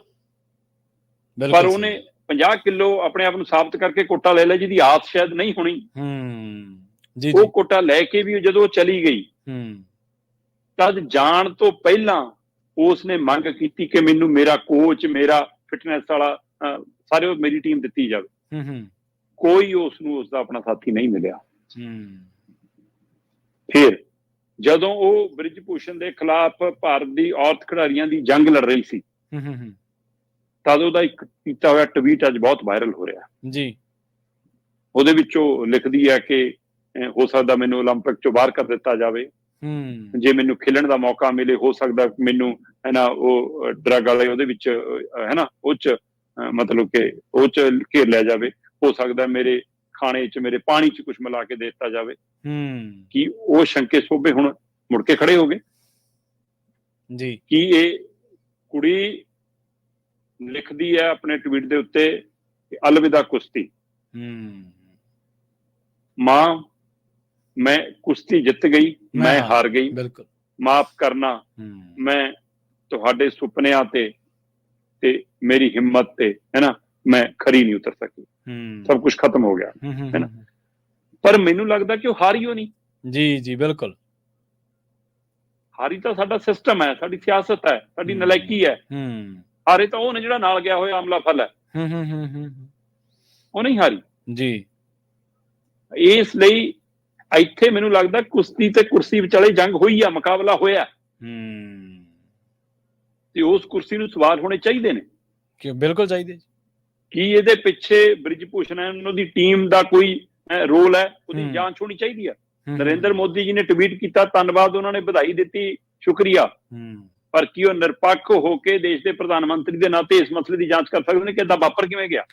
ਪਰ ਉਹਨੇ 50 ਕਿਲੋ ਆਪਣੇ ਆਪ ਨੂੰ ਸਾਬਤ ਕਰਕੇ ਕੋਟਾ ਲੈ ਲਿਆ, ਜਿਹਦੀ ਆਸ ਸ਼ਾਇਦ ਨਹੀਂ ਹੋਣੀ। ਉਹ ਕੋਟਾ ਲੈ ਕੇ ਵੀ ਜਦੋਂ ਚਲੀ ਗਈ, ਤਦ ਜਾਣ ਤੋਂ ਪਹਿਲਾਂ ਉਸ ਨੇ ਮੰਗ ਕੀਤੀ ਕਿ ਮੈਨੂੰ ਮੇਰਾ ਕੋਚ, ਮੇਰਾ ਫਿਟਨੈਸ ਵਾਲਾ, ਸਾਰੇ ਮੇਰੀ ਟੀਮ ਦਿੱਤੀ ਜਾਵੇ। ਕੋਈ ਉਸ ਨੂੰ ਉਸਦਾ ਆਪਣਾ ਸਾਥੀ ਨਹੀਂ ਮਿਲਿਆ। ਫਿਰ ਜਦੋਂ ਉਹ ਬ੍ਰਿਜ ਭੂਸ਼ਣ ਦੇ ਖਿਲਾਫ ਭਾਰਤ ਦੀ ਔਰਤ ਖਿਡਾਰੀਆਂ ਦੀ ਜੰਗ ਲੜ ਰਹੀ ਸੀ, ਤਦ ਉਹਦਾ ਇੱਕ ਕੀਤਾ ਹੋਇਆ ਟਵੀਟ ਅੱਜ ਬਹੁਤ ਵਾਇਰਲ ਹੋ ਰਿਹਾ ਜੀ। ਉਹਦੇ ਵਿੱਚ ਉਹ ਲਿਖਦੀ ਹੈ ਕਿ ਹੋ ਸਕਦਾ ਮੈਨੂੰ ਓਲੰਪਿਕ ਚੋਂ ਬਾਹਰ ਕਰ ਦਿੱਤਾ ਜਾਵੇ, ਜੇ ਮੈਨੂੰ ਖੇਲਣ ਦਾ ਮੌਕਾ ਮਿਲੇ, ਹੋ ਸਕਦਾ ਮੈਨੂੰ ਹੈ ਨਾ ਉਹ ਡਰੱਗ ਵਾਲੇ ਉਹਦੇ ਵਿੱਚ ਹੈ ਨਾ ਉਹ 'ਚ ਮਤਲਬ ਕਿ ਉਹ 'ਚ ਘੇਰ ਲਿਆ ਜਾਵੇ, ਹੋ ਸਕਦਾ ਮੇਰੇ ਖਾਣੇ 'ਚ, ਮੇਰੇ ਪਾਣੀ 'ਚ ਕੁਛ ਮਿਲਾ ਕੇ ਦੇ ਦਿੱਤਾ ਜਾਵੇ। ਕਿ ਉਹ ਸ਼ੰਕੇ ਸੋਭੇ ਹੁਣ ਮੁੜ ਕੇ ਖੜੇ ਹੋ ਗਏ ਜੀ। ਕੀ ਇਹ ਕੁੜੀ ਲਿਖਦੀ ਹੈ ਆਪਣੇ ਟਵੀਟ ਦੇ ਉੱਤੇ, ਅਲਵਿਦਾ ਕੁਸ਼ਤੀ, ਮਾਂ ਮੈਂ ਕੁਸ਼ਤੀ ਜਿੱਤ ਗਈ, ਮੈਂ ਹਾਰ ਗਈ, ਮਾਫ ਕਰਨਾ, ਮੈਂ ਤੁਹਾਡੇ ਸੁਪਨਿਆਂ ਤੇ ਮੇਰੀ ਹਿੰਮਤ ਤੇ, ਹੈ ਨਾ, ਮੈਂ ਖਰੀ ਨਹੀਂ ਉਤਰ ਸਕੀ। ਸਭ ਕੁਝ ਖਤਮ ਹੋ ਗਿਆ, ਹੈ ਨਾ। ਪਰ ਮੈਨੂੰ ਲੱਗਦਾ ਕਿ ਉਹ ਹਾਰੀ ਨਹੀਂ। ਜੀ ਜੀ ਬਿਲਕੁਲ, ਹਾਰੀ ਤਾਂ ਸਾਡਾ ਸਿਸਟਮ ਹੈ, ਸਾਡੀ ਸਿਆਸਤ ਹੈ, ਸਾਡੀ ਨਲਾਇਕੀ ਹੈ। ਹਾਰੇ ਤਾਂ ਉਹ ਨੇ ਜਿਹੜਾ ਨਾਲ ਗਿਆ ਹੋਇਆ ਅਮਲਾ ਫਲ ਹੈ, ਉਹ ਨਹੀਂ ਹਾਰੀ ਜੀ। ਇਸ ਲਈ ਇੱਥੇ ਮੈਨੂੰ ਲੱਗਦਾ ਕੁਸ਼ਤੀ ਤੇ ਕੁਰਸੀ ਵਿਚਾਲੇ ਜੰਗ ਹੋਈ ਆ, ਮੁਕਾਬਲਾ ਹੋਇਆ, ਤੇ ਉਸ ਕੁਰਸੀ ਨੂੰ ਸਵਾਲ ਹੋਣੇ ਚਾਹੀਦੇ ਨੇ। ਬਿਲਕੁਲ ਚਾਹੀਦੇ। ਕੀ ਇਹਦੇ ਪਿੱਛੇ ਬ੍ਰਿਜ ਭੂਸ਼ਣ ਉਹਦੀ ਟੀਮ ਦਾ ਕੋਈ ਰੋਲ ਹੈ? ਉਹਦੀ ਜਾਂਚ ਹੋਣੀ ਚਾਹੀਦੀ ਆ। ਨਰਿੰਦਰ ਮੋਦੀ ਜੀ ਨੇ ਟਵੀਟ ਕੀਤਾ, ਧੰਨਵਾਦ, ਉਹਨਾਂ ਨੇ ਵਧਾਈ ਦਿੱਤੀ, ਸ਼ੁਕਰੀਆ, ਪਰ ਕੀ ਉਹ ਨਿਰਪੱਖ ਹੋ ਕੇ ਦੇਸ਼ ਦੇ ਪ੍ਰਧਾਨ ਮੰਤਰੀ ਦੇ ਨਾਤੇ ਇਸ ਮਸਲੇ ਦੀ ਜਾਂਚ ਕਰ ਸਕਦੇ ਨੇ ਕਿ ਏਦਾਂ ਵਾਪਰ ਕਿਵੇਂ ਗਿਆ?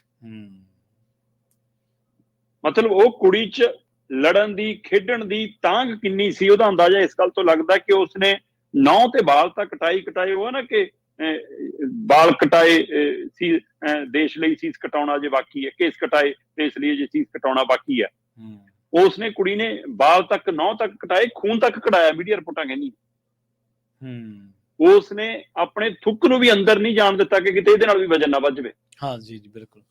ਮਤਲਬ ਉਹ ਕੁੜੀ 'ਚ ਲੜਨ ਦੀ, ਖੇਡਣ ਦੀ ਤਾਂਘ ਕਿੰਨੀ ਸੀ, ਉਹਦਾ ਅੰਦਾਜ਼ਾ ਇਸ ਗੱਲ ਤੋਂ ਲੱਗਦਾ ਕਿ ਉਸਨੇ ਨਹੁੰ ਤੇ ਬਾਲ ਤਾਂ ਕਟਾਏ ਉਹ ਨਾ ਕਿ ਬਾਲ ਕਟਾਏ ਸੀ ਦੇਸ਼ ਲਈ ਸੀਸ ਕਟਾਉਣਾ ਜੇ ਬਾਕੀ ਹੈ, ਕੇਸ ਕਟਾਏ ਦੇਸ਼ ਲਈ ਜੇ ਸੀਸ ਕਟਾਉਣਾ ਬਾਕੀ ਹੈ। ਉਸਨੇ ਕੁੜੀ ਨੇ ਬਾਲ ਤੱਕ, ਨਹੁੰ ਤੱਕ ਕਟਾਏ, ਖੂਨ ਤੱਕ ਕਢਾਇਆ, ਮੀਡੀਆ ਰਿਪੋਰਟਾਂ ਕਹਿੰਦੀ। ਉਸਨੇ ਆਪਣੇ ਥੁੱਕ ਨੂੰ ਵੀ ਅੰਦਰ ਨਹੀਂ ਜਾਣ ਦਿੱਤਾ ਕਿ ਕਿਤੇ ਇਹਦੇ ਨਾਲ ਵੀ ਵਜਨ ਨਾ ਵੱਧ ਜਾਵੇ। ਹਾਂ ਜੀ ਜੀ ਬਿਲਕੁਲ,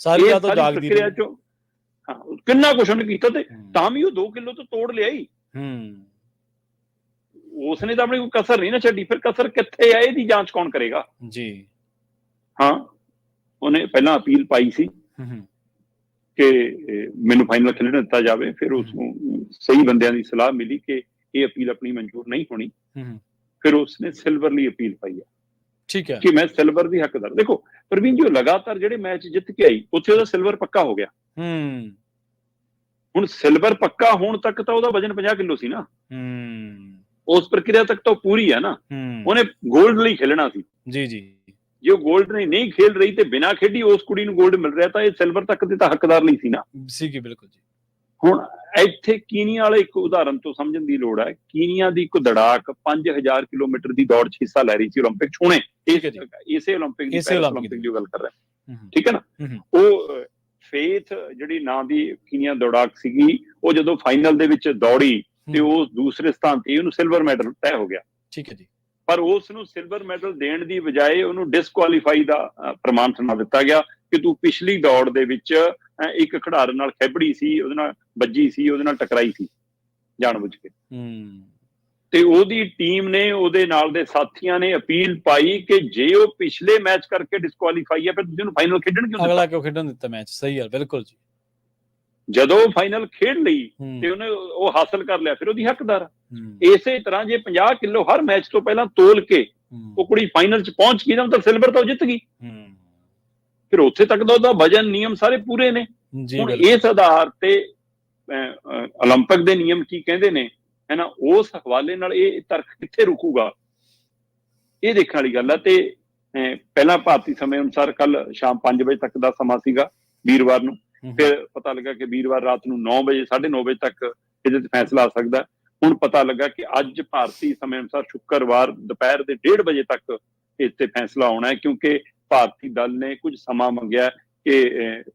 ਸਾਰੀ ਪ੍ਰਕਿਰਿਆ ਚੋਂ ਕਿੰਨਾ ਕੁਛ ਉਹਨੇ ਕੀਤਾ, ਤੇ ਤਾਂ ਵੀ ਉਹ 2 ਕਿਲੋ ਤੋਂ ਤੋੜ ਲਿਆ ਹੀ। ਉਸਨੇ ਤਾਂ ਆਪਣੀ ਕੋਈ ਕਸਰ ਨਹੀਂ ਨਾ ਛੱਡੀ। ਫਿਰ ਕਸਰ ਕਿੱਥੇ ਆ, ਇਹਦੀ ਜਾਂਚ ਕੌਣ ਕਰੇਗਾ ਜੀ? ਹਾਂ, ਉਹਨੇ ਪਹਿਲਾਂ ਅਪੀਲ ਪਾਈ ਸੀ ਕਿ ਮੈਨੂੰ ਫਾਈਨਲ ਖੇਡਣ ਦਿੱਤਾ ਜਾਵੇ, ਫਿਰ ਉਸਨੂੰ ਸਹੀ ਬੰਦਿਆਂ ਦੀ ਸਲਾਹ ਮਿਲੀ ਕਿ ਇਹ ਅਪੀਲ ਆਪਣੀ ਮਨਜ਼ੂਰ ਨਹੀਂ ਹੋਣੀ, ਫਿਰ ਉਸਨੇ ਸਿਲਵਰ ਲਈ ਅਪੀਲ ਪਾਈ ਹੈ। ਠੀਕ ਹੈ, ਕਿ ਮੈਂ ਸਿਲਵਰ ਦੀ ਹੱਕਦਾਰ। ਦੇਖੋ ਪ੍ਰਵੀਨ ਜੀ, ਉਹ ਲਗਾਤਾਰ ਜਿਹੜੇ ਮੈਚ ਜਿੱਤ ਕੇ ਆਈ, ਉੱਥੇ ਉਹਦਾ ਸਿਲਵਰ ਪੱਕਾ ਹੋ ਗਿਆ। ਹੁਣ ਸਿਲਵਰ ਪੱਕਾ ਹੋਣ ਤੱਕ ਤਾਂ ਉਹਦਾ ਵਜਨ 50 ਕਿਲੋ ਸੀ ਨਾ, ਉਸ ਪ੍ਰਕਿਰਿਆ ਤੱਕ ਤਾਂ ਪੂਰੀ ਹੈ ਨਾ। ਉਹਨੇ ਗੋਲਡ ਲਈ ਖੇਲਣਾ ਸੀ ਜੀ ਜੀ। ਜੇ ਉਹ ਗੋਲਡ ਨਹੀਂ ਖੇਲ ਰਹੀ ਤੇ ਬਿਨਾਂ ਖੇਡੀ ਉਸ ਕੁੜੀ ਨੂੰ ਗੋਲਡ ਮਿਲ ਰਿਹਾ, ਤਾਂ ਇਹ ਸਿਲਵਰ ਤੱਕ ਦੇ ਤਾਂ ਹੱਕਦਾਰ ਨਹੀਂ ਸੀ ਨਾ। ਸੀਗੀ ਬਿਲਕੁਲ ਜੀ। ਹੁਣ ਇੱਥੇ ਕੀਨੀਆ ਵਾਲੇ ਇੱਕ ਉਦਾਹਰਨ ਤੋਂ ਸਮਝਣ ਦੀ ਲੋੜ ਹੈ। ਕੀਨੀਆ ਦੀ ਇੱਕ ਦੌੜਾਕ 5000 ਕਿਲੋਮੀਟਰ ਦੀ ਦੌੜ 'ਚ ਹਿੱਸਾ ਲੈ ਰਹੀ ਸੀ 올림픽 'ਚ, ਹੁਣੇ ਇਸੇ 올림픽 ਦੀ ਜੋ ਗੱਲ ਕਰ ਰਿਹਾ, ਠੀਕ ਹੈ ਨਾ। ਉਹ ਫੇਥ ਜਿਹੜੀ ਨਾਂ ਦੀ ਕੀਨੀਆ ਦੌੜਾਕ ਸੀਗੀ, ਉਹ ਜਦੋਂ ਫਾਈਨਲ ਦੇ ਵਿੱਚ ਦੌੜੀ ਤੇ ਉਹ ਦੂਸਰੇ ਸਥਾਨ ਤੇ, ਉਹਨੂੰ ਸਿਲਵਰ ਮੈਡਲ ਤੈਅ ਹੋ ਗਿਆ। ਠੀਕ ਹੈ ਜੀ। ਪਰ ਉਸ ਨੂੰ ਸਿਲਵਰ ਮੈਡਲ ਦੇਣ ਦੀ ਬਜਾਏ ਉਹਨੂੰ ਡਿਸਕੁਆਲੀਫਾਈ ਦਾ ਪ੍ਰਮਾਣ ਸੁਣਾ ਦਿੱਤਾ ਗਿਆ ਕਿ ਤੂੰ ਪਿਛਲੀ ਦੌੜ ਦੇ ਵਿੱਚ ਇੱਕ ਖਿਡਾਰਨ ਨਾਲ ਖੇਬੜੀ ਸੀ, ਉਹਦੇ ਨਾਲ ਵੱਜੀ ਸੀ, ਉਹਦੇ ਨਾਲ ਟਕਰਾਈ ਸੀ ਜਾਣਬੁੱਝ ਕੇ। ਤੇ ਉਹਦੀ ਟੀਮ ਨੇ, ਉਹਦੇ ਨਾਲ ਦੇ ਸਾਥੀਆਂ ਨੇ ਅਪੀਲ ਪਾਈ ਕਿ ਜੇ ਉਹ ਪਿਛਲੇ ਮੈਚ ਕਰਕੇ ਡਿਸਕੁਆਲੀਫਾਈ ਹੈ, ਫਿਰ ਤੁਸੀਂ ਉਹਨੂੰ ਫਾਈਨਲ ਖੇਡਣ ਕਿਉਂ ਦਿੱਤਾ? ਅਗਲਾ ਕਿਉਂ ਖੇਡਣ ਦਿੱਤਾ ਮੈਚ? ਸਹੀ ਹੈ, ਬਿਲਕੁਲ ਜੀ। ਜਦੋਂ ਉਹ ਫਾਈਨਲ ਖੇਡ ਲਈ ਤੇ ਉਹਨੇ ਉਹ ਹਾਸਲ ਕਰ ਲਿਆ, ਫਿਰ ਉਹਦੀ ਹੱਕਦਾਰ। ਇਸੇ ਤਰ੍ਹਾਂ ਜੇ 50 ਕਿਲੋ ਹਰ ਮੈਚ ਤੋਂ ਪਹਿਲਾਂ ਤੋਲ ਕੇ ਉਹ ਕੁੜੀ ਫਾਈਨਲ 'ਚ ਪਹੁੰਚ ਗਈ, ਤਾਂ ਸਿਲਵਰ ਤਾਂ ਉਹ ਜਿੱਤ ਗਈ। ਫਿਰ ਉੱਥੇ ਤੱਕ ਦਾ ਉਹਦਾ ਵਜਨ, ਨਿਯਮ ਸਾਰੇ ਪੂਰੇ ਨੇ। ਹੁਣ ਇਸ ਆਧਾਰ ਤੇ 올림픽 ਦੇ ਨਿਯਮ ਕੀ ਕਹਿੰਦੇ ਨੇ, ਹੈ ਨਾ, ਉਸ ਹਵਾਲੇ ਨਾਲ ਇਹ ਤਰਕ ਕਿੱਥੇ ਰੁਕੂਗਾ, ਇਹ ਦੇਖਣ ਵਾਲੀ ਗੱਲ ਹੈ। ਤੇ ਪਹਿਲਾਂ ਭਾਰਤੀ ਸਮੇਂ ਅਨੁਸਾਰ ਕੱਲ ਸ਼ਾਮ 5 ਵਜੇ ਤੱਕ ਦਾ ਸਮਾਂ ਸੀਗਾ, ਵੀਰਵਾਰ ਨੂੰ। ਫਿਰ ਪਤਾ ਲੱਗਾ ਕਿ ਵੀਰਵਾਰ ਰਾਤ ਨੂੰ 9 ਵਜੇ, 9:30 ਵਜੇ ਤੱਕ ਇਹਦੇ ਤੇ ਫੈਸਲਾ ਆ ਸਕਦਾ। ਹੁਣ ਪਤਾ ਲੱਗਾ ਕਿ ਅੱਜ ਭਾਰਤੀ ਸਮੇਂ ਅਨੁਸਾਰ ਸ਼ੁੱਕਰਵਾਰ ਦੁਪਹਿਰ ਦੇ 1:30 ਵਜੇ ਤੱਕ ਇਸ ਤੇ ਫੈਸਲਾ ਆਉਣਾ ਹੈ, ਕਿਉਂਕਿ ਭਾਰਤੀ ਦਲ ਨੇ ਕੁਝ ਸਮਾਂ ਮੰਗਿਆ ਕਿ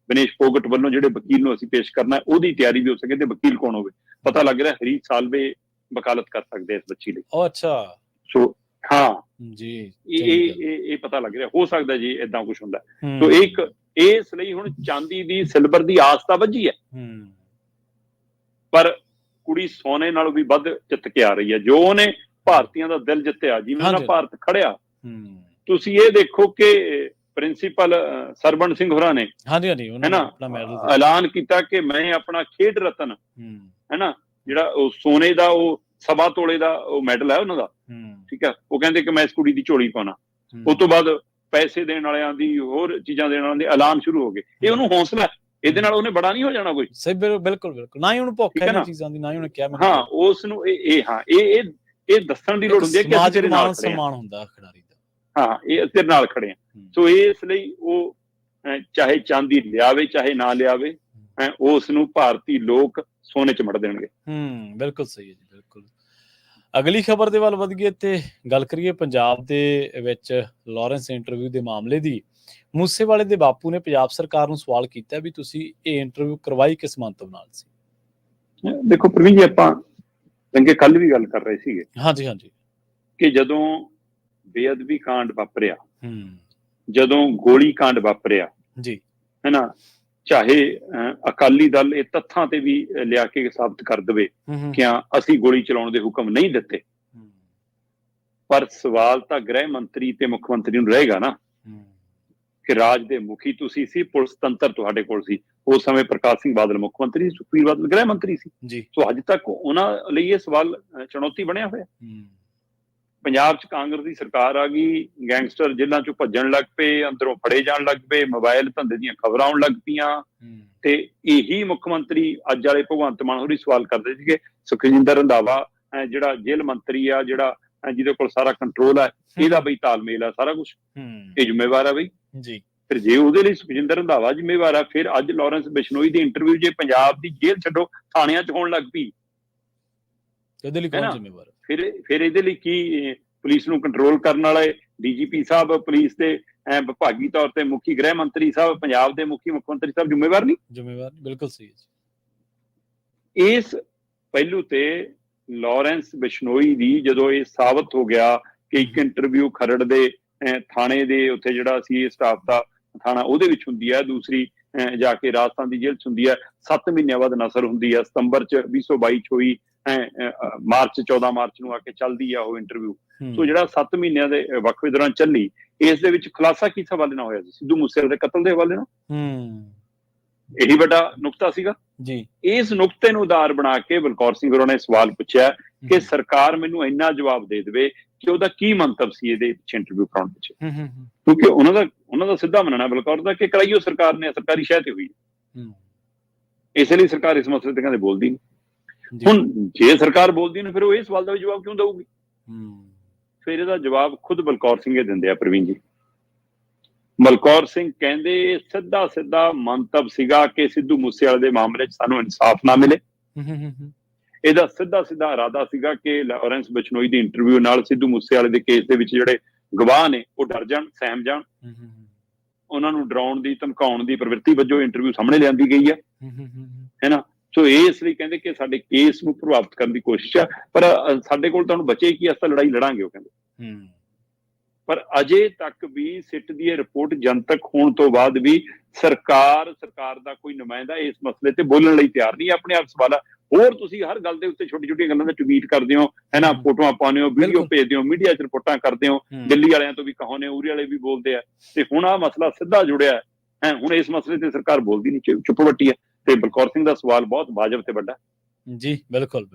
ਵਿਨੇਸ਼ ਫੋਗਟ ਵੱਲੋਂ ਜਿਹੜੇ ਵਕੀਲ ਨੂੰ ਅਸੀਂ ਪੇਸ਼ ਕਰਨਾ, ਉਹਦੀ ਤਿਆਰੀ ਵੀ ਹੋ ਸਕੇ ਤੇ ਵਕੀਲ ਕੌਣ ਹੋਵੇ। ਪਤਾ ਲੱਗ ਰਿਹਾ ਹਰੀਸ਼ ਸਾਲਵੇ ਵਕਾਲਤ ਕਰ ਸਕਦੇ ਇਸ ਬੱਚੀ ਲਈ। ਅੱਛਾ, ਸੋ ਹਾਂ ਜੀ, ਇਹ ਪਤਾ ਲੱਗ ਰਿਹਾ। ਹੋ ਸਕਦਾ ਜੀ ਏਦਾਂ ਕੁਝ ਹੁੰਦਾ। ਸੋ ਇਸ ਲਈ ਹੁਣ ਚਾਂਦੀ ਦੀ, ਸਿਲਵਰ ਦੀ ਆਸ ਤਾਂ ਵੱਜੀ ਹੈ, ਪਰ ਕੁੜੀ ਸੋਨੇ ਨਾਲੋਂ ਵੀ ਵੱਧ ਜਿੱਤ ਕੇ ਆ ਰਹੀ ਹੈ। ਜੋ ਉਹਨੇ ਭਾਰਤੀਆਂ ਦਾ ਦਿਲ ਜਿੱਤਿਆ, ਜਿਵੇਂ ਉਹਨਾਂ ਭਾਰਤ ਖੜਿਆ। ਤੁਸੀਂ ਇਹ ਦੇਖੋ ਕਿ ਪ੍ਰਿੰਸੀਪਲ ਸਰਵਣ ਸਿੰਘ ਹੋਰਾਂ ਨੇ, ਹੈ ਨਾ, ਐਲਾਨ ਕੀਤਾ ਕਿ ਮੈਂ ਆਪਣਾ ਖੇਡ ਰਤਨ, ਹੈ ਨਾ, ਜਿਹੜਾ ਉਹ ਸੋਨੇ ਦਾ, ਉਹ 1.25 ਤੋਲੇ ਦਾ ਉਹ ਮੈਡਲ ਹੈ ਉਹਨਾਂ ਦਾ, ਠੀਕ ਹੈ, ਉਹ ਕਹਿੰਦੇ ਕਿ ਮੈਂ ਇਸ ਕੁੜੀ ਦੀ ਝੋਲੀ ਪਾਉਣਾ। ਉਸ ਤੋਂ ਬਾਅਦ ਪੈਸੇ ਦੇਣ ਵਾਲਿਆਂ ਦੀ, ਹੋਰ ਚੀਜ਼ਾਂ ਦੇਣ ਵਾਲਿਆਂ ਦੇ ਐਲਾਨ ਸ਼ੁਰੂ ਹੋ ਗਏ। ਇਹ ਉਹਨੂੰ ਹੌਸਲਾ, ਇਹਦੇ ਨਾਲ ਉਹਨੇ ਬੜਾ ਨਹੀਂ ਹੋ ਜਾਣਾ ਕੋਈ। ਸਹੀ, ਬਿਲਕੁਲ ਬਿਲਕੁਲ। ਨਾ ਹੀ ਉਹਨੂੰ ਭੁੱਖ ਹੈ ਇਹਨਾਂ ਚੀਜ਼ਾਂ ਦੀ, ਨਾ ਹੀ ਉਹਨੇ ਕਿਹਾ। ਹਾਂ, ਉਸ ਨੂੰ ਇਹ ਦੱਸਣ ਦੀ ਲੋੜ ਹੁੰਦੀ ਹੈ ਕਿ ਅਸੀਂ ਤੇਰੇ ਨਾਲ ਸਨਮਾਨ ਹੁੰਦਾ ਖਿਡਾਰੀ ਦਾ। ਹਾਂ, ਇਹ ਤੇਰੇ ਨਾਲ ਖੜੇ ਆ। ਸੋ ਇਸ ਲਈ ਉਹ ਚਾਹੇ ਚਾਂਦੀ ਲਿਆਵੇ ਚਾਹੇ ਨਾ ਲਿਆਵੇ, ਉਸ ਨੂੰ ਭਾਰਤੀ ਲੋਕ ਸੋਨੇ 'ਚ ਮੜ ਦੇਣਗੇ। ਬਿਲਕੁਲ ਸਹੀ ਹੈ ਜੀ, ਬਿਲਕੁਲ। ਅਗਲੀ ਖਬਰ ਦੇ ਵੱਲ ਵਧ ਗਏ ਤੇ ਗੱਲ ਕਰੀਏ ਪੰਜਾਬ ਦੇ ਵਿੱਚ ਲਾਰੈਂਸ ਇੰਟਰਵਿਊ ਦੇ ਮਾਮਲੇ ਦੀ। ਮੂਸੇਵਾਲੇ ਦੇ ਬਾਪੂ ਨੇ ਪੰਜਾਬ ਸਰਕਾਰ ਨੂੰ ਸਵਾਲ ਕੀਤਾ ਵੀ ਤੁਸੀਂ ਇਹ ਇੰਟਰਵਿਊ ਕਰਵਾਈ ਕਿਸ ਮੰਤਵ ਨਾਲ ਸੀ? ਦੇਖੋ ਪ੍ਰਵੀਨ ਜੀ, ਆਪਾਂ ਚੰਗੇ ਕੱਲ ਵੀ ਗੱਲ ਕਰ ਰਹੇ ਸੀਗੇ, ਹਾਂਜੀ ਹਾਂਜੀ, ਕਿ ਜਦੋਂ ਬੇਅਦਬੀ ਕਾਂਡ ਵਾਪਰਿਆ, ਜਦੋਂ ਗੋਲੀ ਕਾਂਡ ਵਾਪਰਿਆ ਜੀ, ਹੈ ਨਾ, ਚਾਹੇ ਅਕਾਲੀ ਦਲ ਇਹ ਤੱਥਾਂ ਤੇ ਵੀ ਲਿਆ ਕੇ ਸਾਬਤ ਕਰ ਦੇਵੇ ਕਿ ਅਸੀਂ ਗੋਲੀ ਚਲਾਉਣ ਦੇ ਹੁਕਮ ਨਹੀਂ ਦਿੱਤੇ, ਪਰ ਸਵਾਲ ਤਾਂ ਗ੍ਰਹਿ ਮੰਤਰੀ ਤੇ ਮੁੱਖ ਮੰਤਰੀ ਨੂੰ ਰਹੇਗਾ ਨਾ ਕਿ ਰਾਜ ਦੇ ਮੁਖੀ ਤੁਸੀਂ ਸੀ, ਪੁਲਿਸ ਤੰਤਰ ਤੁਹਾਡੇ ਕੋਲ ਸੀ। ਉਸ ਸਮੇਂ ਪ੍ਰਕਾਸ਼ ਸਿੰਘ ਬਾਦਲ ਮੁੱਖ ਮੰਤਰੀ, ਸੁਖਬੀਰ ਬਾਦਲ ਗ੍ਰਹਿ ਮੰਤਰੀ ਸੀ। ਸੋ ਅੱਜ ਤੱਕ ਉਹਨਾਂ ਲਈ ਇਹ ਸਵਾਲ ਚੁਣੌਤੀ ਬਣਿਆ ਹੋਇਆ। ਪੰਜਾਬ 'ਚ ਕਾਂਗਰਸ ਦੀ ਸਰਕਾਰ ਆ ਗਈ, ਗੈਂਗਸਟਰ ਜੇਲ੍ਹਾਂ 'ਚੋਂ ਭੱਜਣ ਲੱਗ ਪਏ, ਅੰਦਰੋਂ ਫੜੇ ਜਾਣ ਲੱਗ ਪਏ, ਮੋਬਾਈਲ ਧੰਦੇ ਦੀਆਂ ਖਬਰਾਂ ਆਉਣ ਲੱਗ ਪਈਆਂ, ਤੇ ਇਹੀ ਮੁੱਖ ਮੰਤਰੀ ਅੱਜ ਵਾਲੇ ਭਗਵੰਤ ਮਾਨ ਹੋਰੀ ਸਵਾਲ ਕਰਦੇ ਸੀਗੇ। ਸੁਖਜਿੰਦਰ ਰੰਧਾਵਾ ਜਿਹੜਾ ਜੇਲ੍ਹ ਮੰਤਰੀ ਆ, ਜਿਹੜਾ ਜਿਹਦੇ ਕੋਲ ਸਾਰਾ ਕੰਟਰੋਲ ਹੈ, ਇਹਦਾ ਬਈ ਤਾਲਮੇਲ ਆ ਸਾਰਾ ਕੁਛ, ਇਹ ਜ਼ਿੰਮੇਵਾਰ ਆ ਬਈ ਜੀ। ਫਿਰ ਜੇ ਉਹਦੇ ਲਈ ਸੁਖਜਿੰਦਰ ਰੰਧਾਵਾ ਜ਼ਿੰਮੇਵਾਰ ਆ, ਫਿਰ ਅੱਜ ਲਾਰੈਂਸ ਬਿਸ਼ਨੋਈ ਦੀ ਇੰਟਰਵਿਊ ਜੇ ਪੰਜਾਬ ਦੀ ਜੇਲ੍ਹ ਛੱਡੋ ਥਾਣਿਆਂ 'ਚ ਹੋਣ ਲੱਗ ਪਈ, ਇਹਦੇ ਲਈ ਕੌਣ ਜ਼ਿੰਮੇਵਾਰ? ਫਿਰ ਇਹਦੇ ਲਈ ਕੀ ਪੁਲਿਸ ਨੂੰ ਕੰਟਰੋਲ ਕਰਨ ਵਾਲੇ ਡੀਜੀਪੀ ਸਾਹਿਬ, ਪੁਲਿਸ ਦੇ ਵਿਭਾਗੀ ਤੌਰ ਤੇ ਮੁਖੀ ਗ੍ਰਹਿ ਮੰਤਰੀ ਸਾਹਿਬ, ਪੰਜਾਬ ਦੇ ਮੁਖੀ ਮੁੱਖ ਮੰਤਰੀ ਸਾਹਿਬ ਜ਼ਿੰਮੇਵਾਰ ਨਹੀਂ? ਜ਼ਿੰਮੇਵਾਰ ਬਿਲਕੁਲ ਸਹੀ ਹੈ। ਇਸ ਪਹਿਲੂ ਤੇ ਲਾਰੈਂਸ ਬਿਸ਼ਨੋਈ ਦੀ ਜਦੋਂ ਇਹ ਸਾਬਤ ਹੋ ਗਿਆ ਕਿ ਇੱਕ ਇੰਟਰਵਿਊ ਖਰੜ ਦੇ ਥਾਣੇ ਦੇ ਉੱਥੇ ਜਿਹੜਾ ਸੀ ਸਟਾਫ ਦਾ ਥਾਣਾ ਉਹਦੇ ਵਿੱਚ ਹੁੰਦੀ ਹੈ, ਦੂਸਰੀ ਜਾ ਕੇ ਰਾਜਸਥਾਨ ਦੀ ਜੇਲ੍ਹ 'ਚ ਹੁੰਦੀ ਹੈ, 7 ਮਹੀਨਿਆਂ ਬਾਅਦ ਨਸਰ ਹੁੰਦੀ ਹੈ, ਸਤੰਬਰ 'ਚ 2022 'ਚ ਹੋਈ, ਮਾਰਚ 14 ਮਾਰਚ ਨੂੰ ਆ ਕੇ ਚੱਲਦੀ ਆ ਉਹ ਇੰਟਰਵਿਊ। ਸੋ ਜਿਹੜਾ 7 ਮਹੀਨਿਆਂ ਦੇ ਵਕਫੇ ਦੌਰਾਨ ਚੱਲੀ, ਇਸ ਦੇ ਵਿੱਚ ਖੁਲਾਸਾ ਕਿਸ ਹਵਾਲੇ ਨਾਲ ਹੋਇਆ ਸੀ? ਸਿੱਧੂ ਮੂਸੇਵਾਲੇ ਦੇ ਕਤਲ ਦੇ ਹਵਾਲੇ ਨਾਲ। ਇਹੀ ਵੱਡਾ ਨੁਕਤਾ ਸੀਗਾ ਜੀ। ਇਸ ਨੁਕਤੇ ਨੂੰ ਆਧਾਰ ਬਣਾ ਕੇ ਬਲਕੌਰ ਸਿੰਘ ਹੋਰਾਂ ਨੇ ਸਵਾਲ ਪੁੱਛਿਆ ਕਿ ਸਰਕਾਰ ਮੈਨੂੰ ਇੰਨਾ ਜਵਾਬ ਦੇ ਦੇਵੇ ਕਿ ਉਹਦਾ ਕੀ ਮੰਤਵ ਸੀ ਇਹਦੇ ਪਿੱਛੇ ਇੰਟਰਵਿਊ ਕਰਾਉਣ ਪਿੱਛੇ, ਕਿਉਂਕਿ ਉਹਨਾਂ ਦਾ ਸਿੱਧਾ ਮੰਨਣਾ ਬਲਕੌਰ ਦਾ ਕਿ ਕਰਾਈਓ ਸਰਕਾਰ ਨੇ, ਸਰਕਾਰੀ ਸ਼ਹਿ ਤੇ ਹੋਈ, ਇਸ ਲਈ ਸਰਕਾਰ ਇਸ ਮਸਲੇ ਤੇ ਕਹਿੰਦੇ ਬੋਲਦੀ ਨਹੀਂ। ਹੁਣ ਜੇ ਸਰਕਾਰ ਬੋਲਦੀ ਨਹੀਂ, ਫਿਰ ਉਹ ਇਹ ਸਵਾਲ ਦਾ ਵੀ ਜਵਾਬ ਕਿਉਂ ਦਊਗੀ? ਫਿਰ ਇਹਦਾ ਜਵਾਬ ਖੁਦ ਬਲਕੌਰ ਸਿੰਘ ਦਿੰਦੇ ਆ। ਪ੍ਰਵੀਨ ਜੀ, ਬਲਕੌਰ ਸਿੰਘ ਕਹਿੰਦੇ ਸਿੱਧਾ ਮੰਤਵ ਸੀਗਾ ਕਿ ਸਿੱਧੂ ਮੂਸੇਵਾਲੇ ਦੇ ਮਾਮਲੇ 'ਚ ਸਾਨੂੰ ਇਨਸਾਫ ਨਾ ਮਿਲੇ। ਇਹਦਾ ਸਿੱਧਾ ਇਰਾਦਾ ਸੀਗਾ ਕਿ ਲਾਰੈਂਸ ਬਿਸ਼ਨੋਈ ਦੀ ਇੰਟਰਵਿਊ ਨਾਲ ਸਿੱਧੂ ਮੂਸੇਵਾਲੇ ਦੇ ਕੇਸ ਦੇ ਵਿੱਚ ਜਿਹੜੇ ਗਵਾਹ ਨੇ ਉਹ ਡਰ ਜਾਣ, ਸਹਿਮ ਜਾਣ, ਉਹਨਾਂ ਨੂੰ ਡਰਾਉਣ ਦੀ, ਧਮਕਾਉਣ ਦੀ ਪ੍ਰਵਿਰਤੀ ਵਜੋਂ ਇੰਟਰਵਿਊ ਸਾਹਮਣੇ ਲਿਆਂਦੀ ਗਈ ਹੈ ਨਾ। ਸੋ ਇਸ ਲਈ ਕਹਿੰਦੇ ਕਿ ਸਾਡੇ ਕੇਸ ਨੂੰ ਪ੍ਰਭਾਵਿਤ ਕਰਨ ਦੀ ਕੋਸ਼ਿਸ਼ ਆ, ਪਰ ਸਾਡੇ ਕੋਲ ਤਾਂ ਹੁਣ ਬਚੇ ਕੀ, ਅਸੀਂ ਤਾਂ ਲੜਾਈ ਲੜਾਂਗੇ, ਉਹ ਕਹਿੰਦੇ। ਪਰ ਅਜੇ ਤੱਕ ਵੀ ਸਿੱਟ ਦੀ ਇਹ ਰਿਪੋਰਟ ਜਨਤਕ ਹੋਣ ਤੋਂ ਬਾਅਦ ਵੀ ਸਰਕਾਰ ਦਾ ਕੋਈ ਨੁਮਾਇੰਦਾ ਇਸ ਮਸਲੇ ਤੇ ਬੋਲਣ ਲਈ ਤਿਆਰ ਨਹੀਂ। ਆਪਣੇ ਆਪ ਸਵਾਲ, ਹੋਰ ਤੁਸੀਂ ਹਰ ਗੱਲ ਦੇ ਉੱਤੇ ਛੋਟੀ-ਛੋਟੀਆਂ ਗੱਲਾਂ ਦਾ ਟਵੀਟ ਕਰਦੇ ਹੋ, ਹੈ ਨਾ, ਫੋਟੋਆਂ ਪਾਉਂਦੇ ਹੋ, ਵੀਡੀਓ ਭੇਜਦੇ ਹੋ, ਮੀਡੀਆ 'ਚ ਰਿਪੋਰਟਾਂ ਕਰਦੇ ਹੋ, ਦਿੱਲੀ ਵਾਲਿਆਂ ਤੋਂ ਵੀ ਕਹਾਉਂਦੇ, ਉਰੇ ਵਾਲੇ ਵੀ ਬੋਲਦੇ ਆ, ਤੇ ਹੁਣ ਆਹ ਮਸਲਾ ਸਿੱਧਾ ਜੁੜਿਆ ਹੈ। ਹੁਣ ਇਸ ਮਸਲੇ ਤੇ ਸਰਕਾਰ ਬੋਲਦੀ ਨਹੀਂ, ਚੁੱਪ ਵੱਟੀ ਹੈ। ਤੇ ਬਲਕੌਰ ਸਿੰਘ ਦਾ ਸਵਾਲ ਬਹੁਤ ਵਾਜਬ ਤੇ ਵੱਡਾ ਜੀ। ਬਿਲਕੁਲ।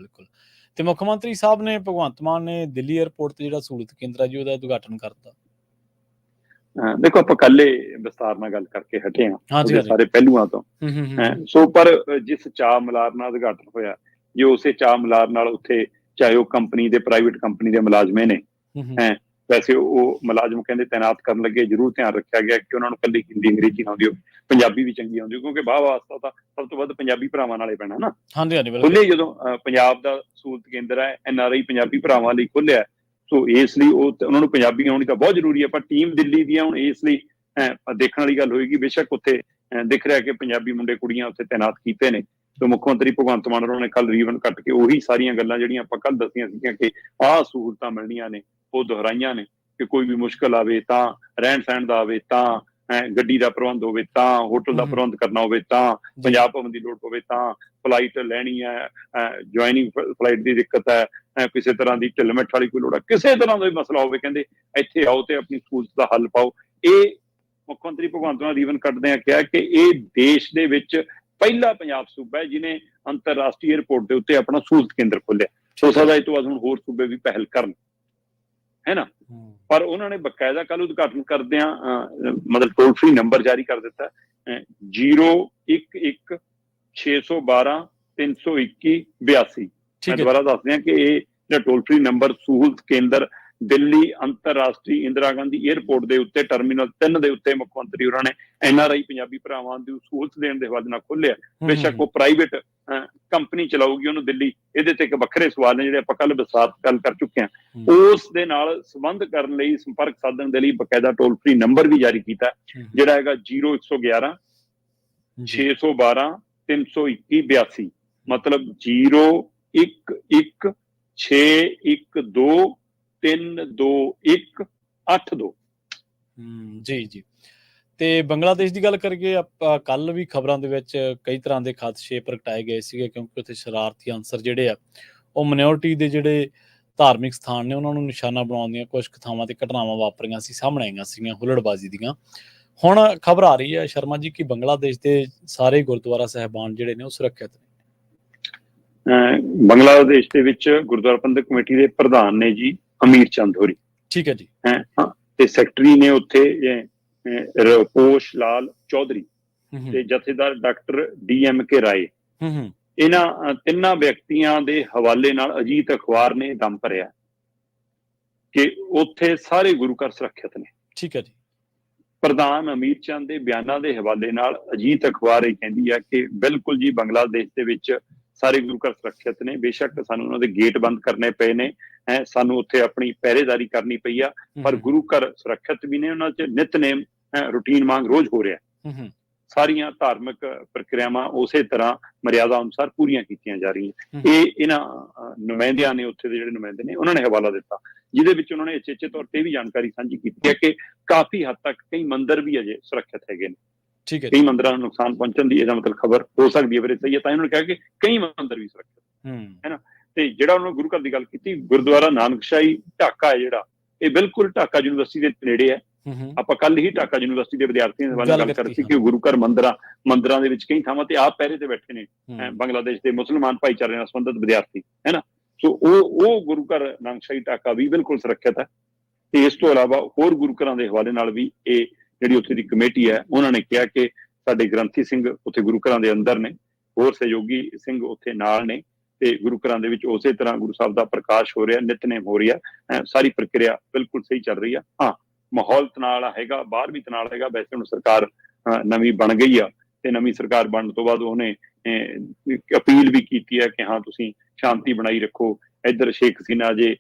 ਤੇ ਮੁੱਖ ਮੰਤਰੀ ਸਾਹਿਬ ਨੇ, ਭਗਵੰਤ ਮਾਨ ਨੇ ਦਿੱਲੀ ਏਅਰਪੋਰਟ ਤੇ ਜਿਹੜਾ ਸਹੂਲਤ ਕੇਂਦਰ ਹੈ ਜੀ, ਉਹਦਾ ਉਦਘਾਟਨ ਕਰਤਾ। ਦੇਖੋ, ਆਪਾਂ ਕੱਲ ਵਿਸਤਾਰ ਨਾਲ ਗੱਲ ਕਰਕੇ ਹਟੇ ਹਾਂ ਸਾਰੇ ਪਹਿਲੂਆਂ ਤੋਂ। ਸੋ ਪਰ ਜਿਸ ਚਾਅ ਮਲਾਰ ਨਾਲ ਉਦਘਾਟਨ ਹੋਇਆ, ਜੇ ਉਸੇ ਚਾਅ ਮਲਾਰ ਨਾਲ ਉੱਥੇ ਚਾਹੇ ਉਹ ਕੰਪਨੀ ਦੇ, ਪ੍ਰਾਈਵੇਟ ਕੰਪਨੀ ਦੇ ਮੁਲਾਜ਼ਮੇ ਨੇ, ਵੈਸੇ ਉਹ ਮੁਲਾਜ਼ਮ ਕਹਿੰਦੇ ਤੈਨਾਤ ਕਰਨ ਲੱਗੇ ਜ਼ਰੂਰ ਧਿਆਨ ਰੱਖਿਆ ਗਿਆ ਕਿ ਉਹਨਾਂ ਨੂੰ ਕੱਲੀ ਹਿੰਦੀ ਅੰਗਰੇਜ਼ੀ ਨਾ ਆਉਂਦੀ ਹੋਵੇ, ਪੰਜਾਬੀ ਵੀ ਚੰਗੀ ਆਉਂਦੀ, ਕਿਉਂਕਿ ਵਾਹ ਵਾਸਤਾ ਤਾਂ ਸਭ ਤੋਂ ਵੱਧ ਪੰਜਾਬੀ ਭਰਾਵਾਂ ਨਾਲੇ ਪੈਣਾ ਨਾ। ਖੁੱਲੇ ਜਦੋਂ ਪੰਜਾਬ ਦਾ ਸਹੂਲਤ ਕੇਂਦਰ ਹੈ, NRI ਪੰਜਾਬੀ ਭਰਾਵਾਂ ਲਈ ਖੁੱਲਿਆ, ਸੋ ਇਸ ਲਈ ਉਹਨਾਂ ਨੂੰ ਪੰਜਾਬੀ ਆਉਣੀ ਤਾਂ ਬਹੁਤ ਜ਼ਰੂਰੀ ਹੈ। ਪਰ ਟੀਮ ਦਿੱਲੀ ਦੀਆਂ ਹੁਣ ਇਸ ਲਈ ਦੇਖਣ ਵਾਲੀ ਗੱਲ ਹੋਏਗੀ। ਬੇਸ਼ੱਕ ਉੱਥੇ ਦਿਖ ਰਿਹਾ ਕਿ ਪੰਜਾਬੀ ਮੁੰਡੇ ਕੁੜੀਆਂ ਉੱਥੇ ਤੈਨਾਤ ਕੀਤੇ ਨੇ। ਸੋ ਮੁੱਖ ਮੰਤਰੀ ਭਗਵੰਤ ਮਾਨ ਹੋਰਾਂ ਨੇ ਕੱਲ ਰੀਵਨ ਕੱਟ ਕੇ ਉਹੀ ਸਾਰੀਆਂ ਗੱਲਾਂ ਜਿਹੜੀਆਂ ਆਪਾਂ ਕੱਲ ਦੱਸੀਆਂ ਸੀਗੀਆਂ ਕਿ ਆਹ ਸਹੂਲਤਾਂ ਮਿਲਣੀਆਂ ਨੇ, ਉਹ ਦੁਹਰਾਈਆਂ ਨੇ ਕਿ ਕੋਈ ਵੀ ਮੁਸ਼ਕਲ ਆਵੇ ਤਾਂ, ਰਹਿਣ ਸਹਿਣ ਦਾ ਆਵੇ ਤਾਂ, ਗੱਡੀ ਦਾ ਪ੍ਰਬੰਧ ਹੋਵੇ ਤਾਂ, ਹੋਟਲ ਦਾ ਪ੍ਰਬੰਧ ਕਰਨਾ ਹੋਵੇ ਤਾਂ, ਪੰਜਾਬ ਭਵਨ ਦੀ ਲੋੜ ਪਵੇ ਤਾਂ, ਫਲਾਈਟ ਲੈਣੀ ਹੈ, ਜੁਆਇਨਿੰਗ ਫਲਾਈਟ ਦੀ ਦਿੱਕਤ ਹੈ, ਕਿਸੇ ਤਰ੍ਹਾਂ ਦੀ ਢਿੱਲ-ਮਿੱਠ ਵਾਲੀ ਕੋਈ ਲੋੜ ਹੈ, ਕਿਸੇ ਤਰ੍ਹਾਂ ਦਾ ਵੀ ਮਸਲਾ ਹੋਵੇ, ਕਹਿੰਦੇ ਇੱਥੇ ਆਓ ਤੇ ਆਪਣੀ ਸਹੂਲਤ ਦਾ ਹੱਲ ਪਾਓ। ਇਹ ਮੁੱਖ ਮੰਤਰੀ ਭਗਵੰਤ ਮਾਨ ਰੀਵਨ ਕੱਟਦਿਆਂ ਕਿਹਾ ਕਿ ਇਹ ਦੇਸ਼ ਦੇ ਵਿੱਚ ਪਹਿਲਾ ਪੰਜਾਬ ਸੂਬਾ ਹੈ ਜਿਹਨੇ ਅੰਤਰਰਾਸ਼ਟਰੀ ਏਅਰਪੋਰਟ ਦੇ ਉੱਤੇ ਆਪਣਾ ਸਹੂਲਤ ਕੇਂਦਰ ਖੋਲਿਆ। ਹੋ ਸਕਦਾ ਇਸ ਤੋਂ ਬਾਅਦ ਹੁਣ ਹੋਰ ਸੂਬੇ ਵੀ ਪਹਿਲ ਕਰਨ, ਹੈ ਨਾ। ਪਰ ਉਹਨਾਂ ਨੇ ਬਕਾਇਦਾ ਕੱਲ ਉਦਘਾਟਨ ਕਰਦਿਆਂ ਮਤਲਬ ਟੋਲ ਫ੍ਰੀ ਨੰਬਰ ਜਾਰੀ ਕਰ ਦਿੱਤਾ, 01161232182। ਮੈਂ ਦੁਬਾਰਾ ਦੱਸਦੇ ਹਾਂ ਕਿ ਇਹ ਜਿਹੜਾ ਟੋਲ ਫ੍ਰੀ ਨੰਬਰ ਸਹੂਲਤ ਕੇਂਦਰ ਦਿੱਲੀ ਅੰਤਰਰਾਸ਼ਟਰੀ ਇੰਦਰਾ ਗਾਂਧੀ ਏਅਰਪੋਰਟ ਦੇ ਉੱਤੇ ਟਰਮੀਨਲ 3 ਦੇ ਉੱਤੇ ਮੁੱਖ ਮੰਤਰੀ ਹੋਰਾਂ ਨੇ NRI ਪੰਜਾਬੀ ਭਰਾਵਾਂ ਦੀ ਸਹੂਲਤ ਦੇਣ ਦੇ ਹਵਾਲੇ ਨਾਲ ਖੋਲਿਆ। ਬੇਸ਼ੱਕ ਉਹ ਪ੍ਰਾਈਵੇਟ ਕੰਪਨੀ ਚਲਾਊਗੀ ਉਹਨੂੰ ਦਿੱਲੀ, ਇਹਦੇ ਤੇ ਇੱਕ ਵੱਖਰੇ ਸਵਾਲ ਨੇ ਜਿਹੜੇ ਆਪਾਂ ਕੱਲ ਵਿਸਥਾਰ ਗੱਲ ਕਰ ਚੁੱਕੇ ਹਾਂ। ਉਸ ਦੇ ਨਾਲ ਸੰਬੰਧ ਕਰਨ ਲਈ, ਸੰਪਰਕ ਸਾਧਨ ਦੇ ਲਈ ਬਕਾਇਦਾ ਟੋਲ ਫ੍ਰੀ ਨੰਬਰ ਵੀ ਜਾਰੀ ਕੀਤਾ, ਜਿਹੜਾ ਹੈਗਾ 011161232182, ਮਤਲਬ 0116123282 ਜੀ। ਤੇ ਬੰਗਲਾਦੇਸ਼ ਦੀ ਗੱਲ ਕਰੀਏ, ਆਪਾਂ ਕੱਲ ਵੀ ਖਬਰਾਂ ਦੇ ਵਿੱਚ ਕਈ ਤਰ੍ਹਾਂ ਦੇ ਖਦਸ਼ੇ ਪ੍ਰਗਟਾਏ ਗਏ ਸੀਗੇ, ਕਿਉਂਕਿ ਉੱਥੇ ਸ਼ਰਾਰਤੀ ਅਨਸਰ ਜਿਹੜੇ ਆ ਉਹ ਮਿਨੋਰਿਟੀ ਦੇ ਜਿਹੜੇ ਧਾਰਮਿਕ ਸਥਾਨ ਨੇ ਉਹਨਾਂ ਨੂੰ ਨਿਸ਼ਾਨਾ ਬਣਾਉਣ ਦੀਆਂ ਕੁਝ ਥਾਵਾਂ ਤੇ ਘਟਨਾਵਾਂ ਵਾਪਰੀਆਂ ਸੀ, ਸਾਹਮਣੇ ਆਈਆਂ ਸੀਗੀਆਂ ਹੁੱਲੜਬਾਜ਼ੀ ਦੀਆਂ। ਹੁਣ ਖਬਰ ਆ ਰਹੀ ਹੈ ਸ਼ਰਮਾ ਜੀ ਕਿ ਬੰਗਲਾਦੇਸ਼ ਦੇ ਸਾਰੇ ਗੁਰਦੁਆਰਾ ਸਾਹਿਬਾਨ ਜਿਹੜੇ ਨੇ ਉਹ ਸੁਰੱਖਿਅਤ ਨੇ। ਬੰਗਲਾਦੇਸ਼ ਦੇ ਵਿੱਚ ਗੁਰਦੁਆਰਾ ਪ੍ਰਬੰਧਕ ਕਮੇਟੀ ਦੇ ਪ੍ਰਧਾਨ ਨੇ ਜੀ ਅਮੀਰ ਚੰਦ ਹੋਰੀ, ਠੀਕ ਹੈ ਜੀ, ਤੇ ਸੈਕਟਰੀ ਨੇ ਉੱਥੇ ਰਪੋਸ਼ ਲਾਲ ਚੌਧਰੀ ਤੇ ਜਥੇਦਾਰ ਡਾਕਟਰ DMK ਰਾਏ। ਇਹਨਾਂ ਤਿੰਨਾਂ ਵਿਅਕਤੀਆਂ ਦੇ ਹਵਾਲੇ ਨਾਲ ਅਜੀਤ ਅਖਬਾਰ ਨੇ ਦਮ ਭਰਿਆ ਕਿ ਉੱਥੇ ਸਾਰੇ ਗੁਰੂ ਘਰ ਸੁਰੱਖਿਅਤ ਨੇ। ਠੀਕ ਹੈ ਜੀ। ਪ੍ਰਧਾਨ ਅਮੀਰ ਚੰਦ ਦੇ ਬਿਆਨਾਂ ਦੇ ਹਵਾਲੇ ਨਾਲ ਅਜੀਤ ਅਖਬਾਰ ਇਹ ਕਹਿੰਦੀ ਹੈ ਕਿ ਬਿਲਕੁਲ ਜੀ ਬੰਗਲਾਦੇਸ਼ ਦੇ ਵਿੱਚ ਸਾਰੇ ਗੁਰੂ ਘਰ ਸੁਰੱਖਿਅਤ ਨੇ। ਬੇਸ਼ੱਕ ਸਾਨੂੰ ਉਹਨਾਂ ਦੇ ਗੇਟ ਬੰਦ ਕਰਨੇ ਪਏ ਨੇ, ਸਾਨੂੰ ਉੱਥੇ ਆਪਣੀ ਪਹਿਰੇਦਾਰੀ ਕਰਨੀ ਪਈ ਆ, ਪਰ ਗੁਰੂ ਘਰ ਸੁਰੱਖਿਅਤ ਵੀ ਨੇ। ਉਹਨਾਂ 'ਚ ਨਿਤਨੇਮ ਰੂਟੀਨ ਵਾਂਗ ਰੋਜ਼ ਹੋ ਰਿਹਾ। ਸਾਰੀਆਂ ਧਾਰਮਿਕ ਪ੍ਰਕਿਰਿਆਵਾਂ ਉਸੇ ਤਰ੍ਹਾਂ ਮਰਿਆਦਾ ਅਨੁਸਾਰ ਪੂਰੀਆਂ ਕੀਤੀਆਂ ਜਾ ਰਹੀਆਂ। ਇਹ ਇਹਨਾਂ ਨੁਮਾਇੰਦਿਆਂ ਨੇ, ਉੱਥੇ ਦੇ ਜਿਹੜੇ ਨੁਮਾਇੰਦੇ ਨੇ, ਉਹਨਾਂ ਨੇ ਹਵਾਲਾ ਦਿੱਤਾ, ਜਿਹਦੇ ਵਿੱਚ ਉਹਨਾਂ ਨੇ ਉਚੇਚੇ ਤੌਰ ਤੇ ਵੀ ਜਾਣਕਾਰੀ ਸਾਂਝੀ ਕੀਤੀ ਹੈ ਕਿ ਕਾਫੀ ਹੱਦ ਤੱਕ ਕਈ ਮੰਦਿਰ ਵੀ ਅਜੇ ਸੁਰੱਖਿਅਤ ਹੈਗੇ ਨੇ। ਠੀਕ ਹੈ। ਕਈ ਮੰਦਿਰਾਂ ਨੂੰ ਨੁਕਸਾਨ ਪਹੁੰਚਣ ਦੀ ਇਹਦਾ ਮਤਲਬ ਖਬਰ ਹੋ ਸਕਦੀ ਹੈ, ਫਿਰ ਸਹੀ ਹੈ। ਤਾਂ ਇਹਨਾਂ ਨੇ ਕਿਹਾ ਕਿ ਕਈ ਮੰਦਿਰ ਵੀ ਸੁਰੱਖਿਅਤ ਹੈ ਨਾ। ਤੇ ਜਿਹੜਾ ਉਹਨਾਂ ਗੁਰੂ ਘਰ ਦੀ ਗੱਲ ਕੀਤੀ, ਗੁਰਦੁਆਰਾ ਨਾਨਕਸ਼ਾਹੀ ਢਾਕਾ ਹੈ ਜਿਹੜਾ, ਇਹ ਬਿਲਕੁਲ ਢਾਕਾ ਯੂਨੀਵਰਸਿਟੀ ਦੇ ਨੇੜੇ ਹੈ। ਆਪਾਂ ਕੱਲ ਹੀ ਢਾਕਾ ਯੂਨੀਵਰਸਿਟੀ ਦੇ ਵਿਦਿਆਰਥੀਆਂ ਬਾਰੇ ਗੱਲ ਕਰ ਸੀ ਕਿ ਗੁਰੂ ਘਰ ਮੰਦਿਰਾਂ ਦੇ ਵਿੱਚ ਕਈ ਥਾਵਾਂ ਤੇ ਆਪ ਪਹਿਰੇ ਤੇ ਬੈਠੇ ਨੇ ਬੰਗਲਾਦੇਸ਼ ਦੇ ਮੁਸਲਮਾਨ ਭਾਈਚਾਰੇ ਨਾਲ ਸੰਬੰਧਿਤ ਵਿਦਿਆਰਥੀ, ਹੈ ਨਾ। ਸੋ ਉਹ ਗੁਰੂ ਘਰ ਨਾਨਕਸ਼ਾਹੀ ਢਾਕਾ ਵੀ ਬਿਲਕੁਲ ਸੁਰੱਖਿਅਤ ਹੈ। ਤੇ ਇਸ ਤੋਂ ਇਲਾਵਾ ਹੋਰ ਗੁਰੂ ਘਰਾਂ ਦੇ ਹਵਾਲੇ ਨਾਲ ਵੀ ਇਹ ਜਿਹੜੀ ਉੱਥੇ ਦੀ ਕਮੇਟੀ ਹੈ, ਉਹਨਾਂ ਨੇ ਕਿਹਾ ਕਿ ਸਾਡੇ ਗ੍ਰੰਥੀ ਸਿੰਘ ਉੱਥੇ ਗੁਰੂ ਘਰਾਂ ਦੇ ਅੰਦਰ ਨੇ, ਹੋਰ ਸਹਿਯੋਗੀ ਸਿੰਘ ਉੱਥੇ ਨਾਲ ਨੇ, ਤੇ ਗੁਰੂ ਘਰਾਂ ਦੇ ਵਿੱਚ ਉਸੇ ਤਰ੍ਹਾਂ ਗੁਰੂ ਸਾਹਿਬ ਦਾ ਪ੍ਰਕਾਸ਼ ਹੋ ਰਿਹਾ, ਨਿਤਨੇਮ ਹੋ ਰਿਹਾ, ਸਾਰੀ ਪ੍ਰਕਿਰਿਆ ਬਿਲਕੁਲ ਸਹੀ ਚੱਲ ਰਹੀ ਆ। ਹਾਂ, ਮਾਹੌਲ ਤਣਾਅ ਵਾਲਾ ਹੈਗਾ, ਬਾਹਰ ਵੀ ਤਣਾਅ ਹੈਗਾ। ਵੈਸੇ ਹੁਣ ਸਰਕਾਰ ਨਵੀਂ ਬਣ ਗਈ ਆ, ਤੇ ਨਵੀਂ ਸਰਕਾਰ ਬਣਨ ਤੋਂ ਬਾਅਦ ਉਹਨੇ ਅਪੀਲ ਵੀ ਕੀਤੀ ਹੈ ਕਿ ਹਾਂ ਤੁਸੀਂ ਸ਼ਾਂਤੀ ਬਣਾਈ ਰੱਖੋ। ਇੱਧਰ ਸ਼ੇਖ ਹਸੀਨਾ ਜੇ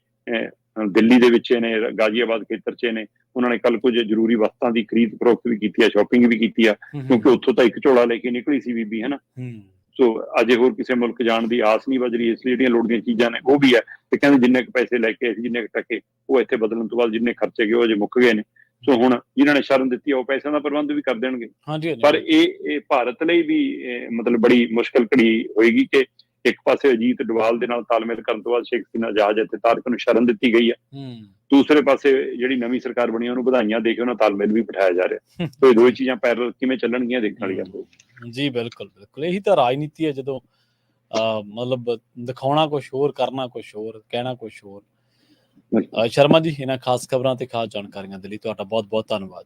ਦਿੱਲੀ ਦੇ ਵਿੱਚ ਨੇ, ਗਾਜ਼ੀਆਬਾਦ ਖੇਤਰ 'ਚ ਨੇ, ਉਹਨਾਂ ਨੇ ਕੱਲ ਕੁਝ ਜ਼ਰੂਰੀ ਵਸਤਾਂ ਦੀ ਖਰੀਦ ਫਰੋਖਤ ਵੀ ਕੀਤੀ ਆ, ਸ਼ਾਪਿੰਗ ਵੀ ਕੀਤੀ ਆ, ਕਿਉਂਕਿ ਉੱਥੋਂ ਤਾਂ ਇੱਕ ਝੋਲਾ ਲੈ ਕੇ ਨਿਕਲੀ ਸੀ ਬੀਬੀ, ਹੈ ਨਾ। ਸੋ ਅਜੇ ਹੋਰ ਕਿਸੇ ਮੁਲਕ ਜਾਣ ਦੀ ਆਸ ਨਹੀਂ ਵੱਜ ਰਹੀ, ਇਸ ਲਈ ਜਿਹੜੀਆਂ ਲੋੜ ਦੀਆਂ ਚੀਜ਼ਾਂ ਨੇ ਉਹ ਵੀ ਹੈ। ਤੇ ਕਹਿੰਦੇ ਜਿੰਨੇ ਕੁ ਪੈਸੇ ਲੈ ਕੇ ਅਸੀਂ, ਜਿੰਨੇ ਕੁ ਟਕੇ ਉਹ ਇੱਥੇ ਬਦਲਣ ਤੋਂ ਬਾਅਦ ਜਿੰਨੇ ਖਰਚੇ ਗਏ ਉਹ ਅਜੇ ਮੁੱਕ ਗਏ ਨੇ। ਸੋ ਹੁਣ ਜਿਨ੍ਹਾਂ ਨੇ ਸ਼ਰਨ ਦਿੱਤੀ ਆ ਉਹ ਪੈਸਿਆਂ ਦਾ ਪ੍ਰਬੰਧ ਵੀ ਕਰ ਦੇਣਗੇ। ਪਰ ਇਹ ਭਾਰਤ ਲਈ ਵੀ ਮਤਲਬ ਬੜੀ ਮੁਸ਼ਕਲ ਘੜੀ ਹੋਏਗੀ ਕਿ ਇੱਕ ਪਾਸੇ ਅਜੀਤ ਡੋਵਾਲ ਦੇ ਨਾਲ ਤਾਲਮੇਲ ਕਰਨ ਤੋਂ ਬਾਅਦ ਸ਼ੇਖ ਹਸੀਨਾ ਜਹਾਜ਼ ਇੱਥੇ ਤਾਰਕ ਨੂੰ ਸ਼ਰਨ ਦਿੱਤੀ ਗਈ ਹੈ, ਦੂਸਰੇ ਪਾਸੇ ਜਿਹੜੀ ਨਵੀਂ ਸਰਕਾਰ ਬਣੀ ਉਹਨੂੰ ਵਧਾਈਆਂ ਦੇ ਕੇ ਉਹਨਾਂ ਤਾਲਮੇਲ ਵੀ ਬਿਠਾਇਆ ਜਾ ਰਿਹਾ। ਸੋ ਇਹ ਦੋਵੇਂ ਚੀਜ਼ਾਂ ਪੈਰਲਲ ਕਿਵੇਂ ਚੱਲਣਗੀਆਂ ਦੇਖਣ ਵਾਲੀ ਗੱਲ ਹੋਊਗੀ। ਜੀ ਬਿਲਕੁਲ ਬਿਲਕੁਲ, ਇਹੀ ਤਾਂ ਰਾਜਨੀਤੀ ਹੈ, ਜਦੋਂ ਮਤਲਬ ਦਿਖਾਉਣਾ ਕੁਛ ਹੋਰ, ਕਰਨਾ ਕੁਛ ਹੋਰ, ਕਹਿਣਾ ਕੁਛ ਹੋਰ। ਸ਼ਰਮਾ ਜੀ, ਇਹਨਾਂ ਖਾਸ ਖਬਰਾਂ ਤੇ ਖਾਸ ਜਾਣਕਾਰੀਆਂ ਦੇ ਲਈ ਤੁਹਾਡਾ ਬਹੁਤ ਬਹੁਤ ਧੰਨਵਾਦ।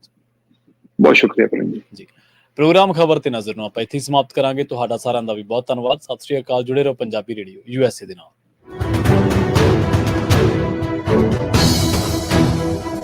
ਬਹੁਤ ਸ਼ੁਕਰੀਆ ਜੀ। ਪ੍ਰੋਗਰਾਮ ਖਬਰ ਤੇ ਨਜ਼ਰ ਨੂੰ ਆਪਾਂ ਇੱਥੇ ਸਮਾਪਤ ਕਰਾਂਗੇ। ਤੁਹਾਡਾ ਸਾਰਿਆਂ ਦਾ ਵੀ ਬਹੁਤ ਧੰਨਵਾਦ। ਸਤਿ ਸ਼੍ਰੀ ਅਕਾਲ। ਜੁੜੇ ਰਹੋ ਪੰਜਾਬੀ ਰੇਡੀਓ USA ਦੇ ਨਾਲ।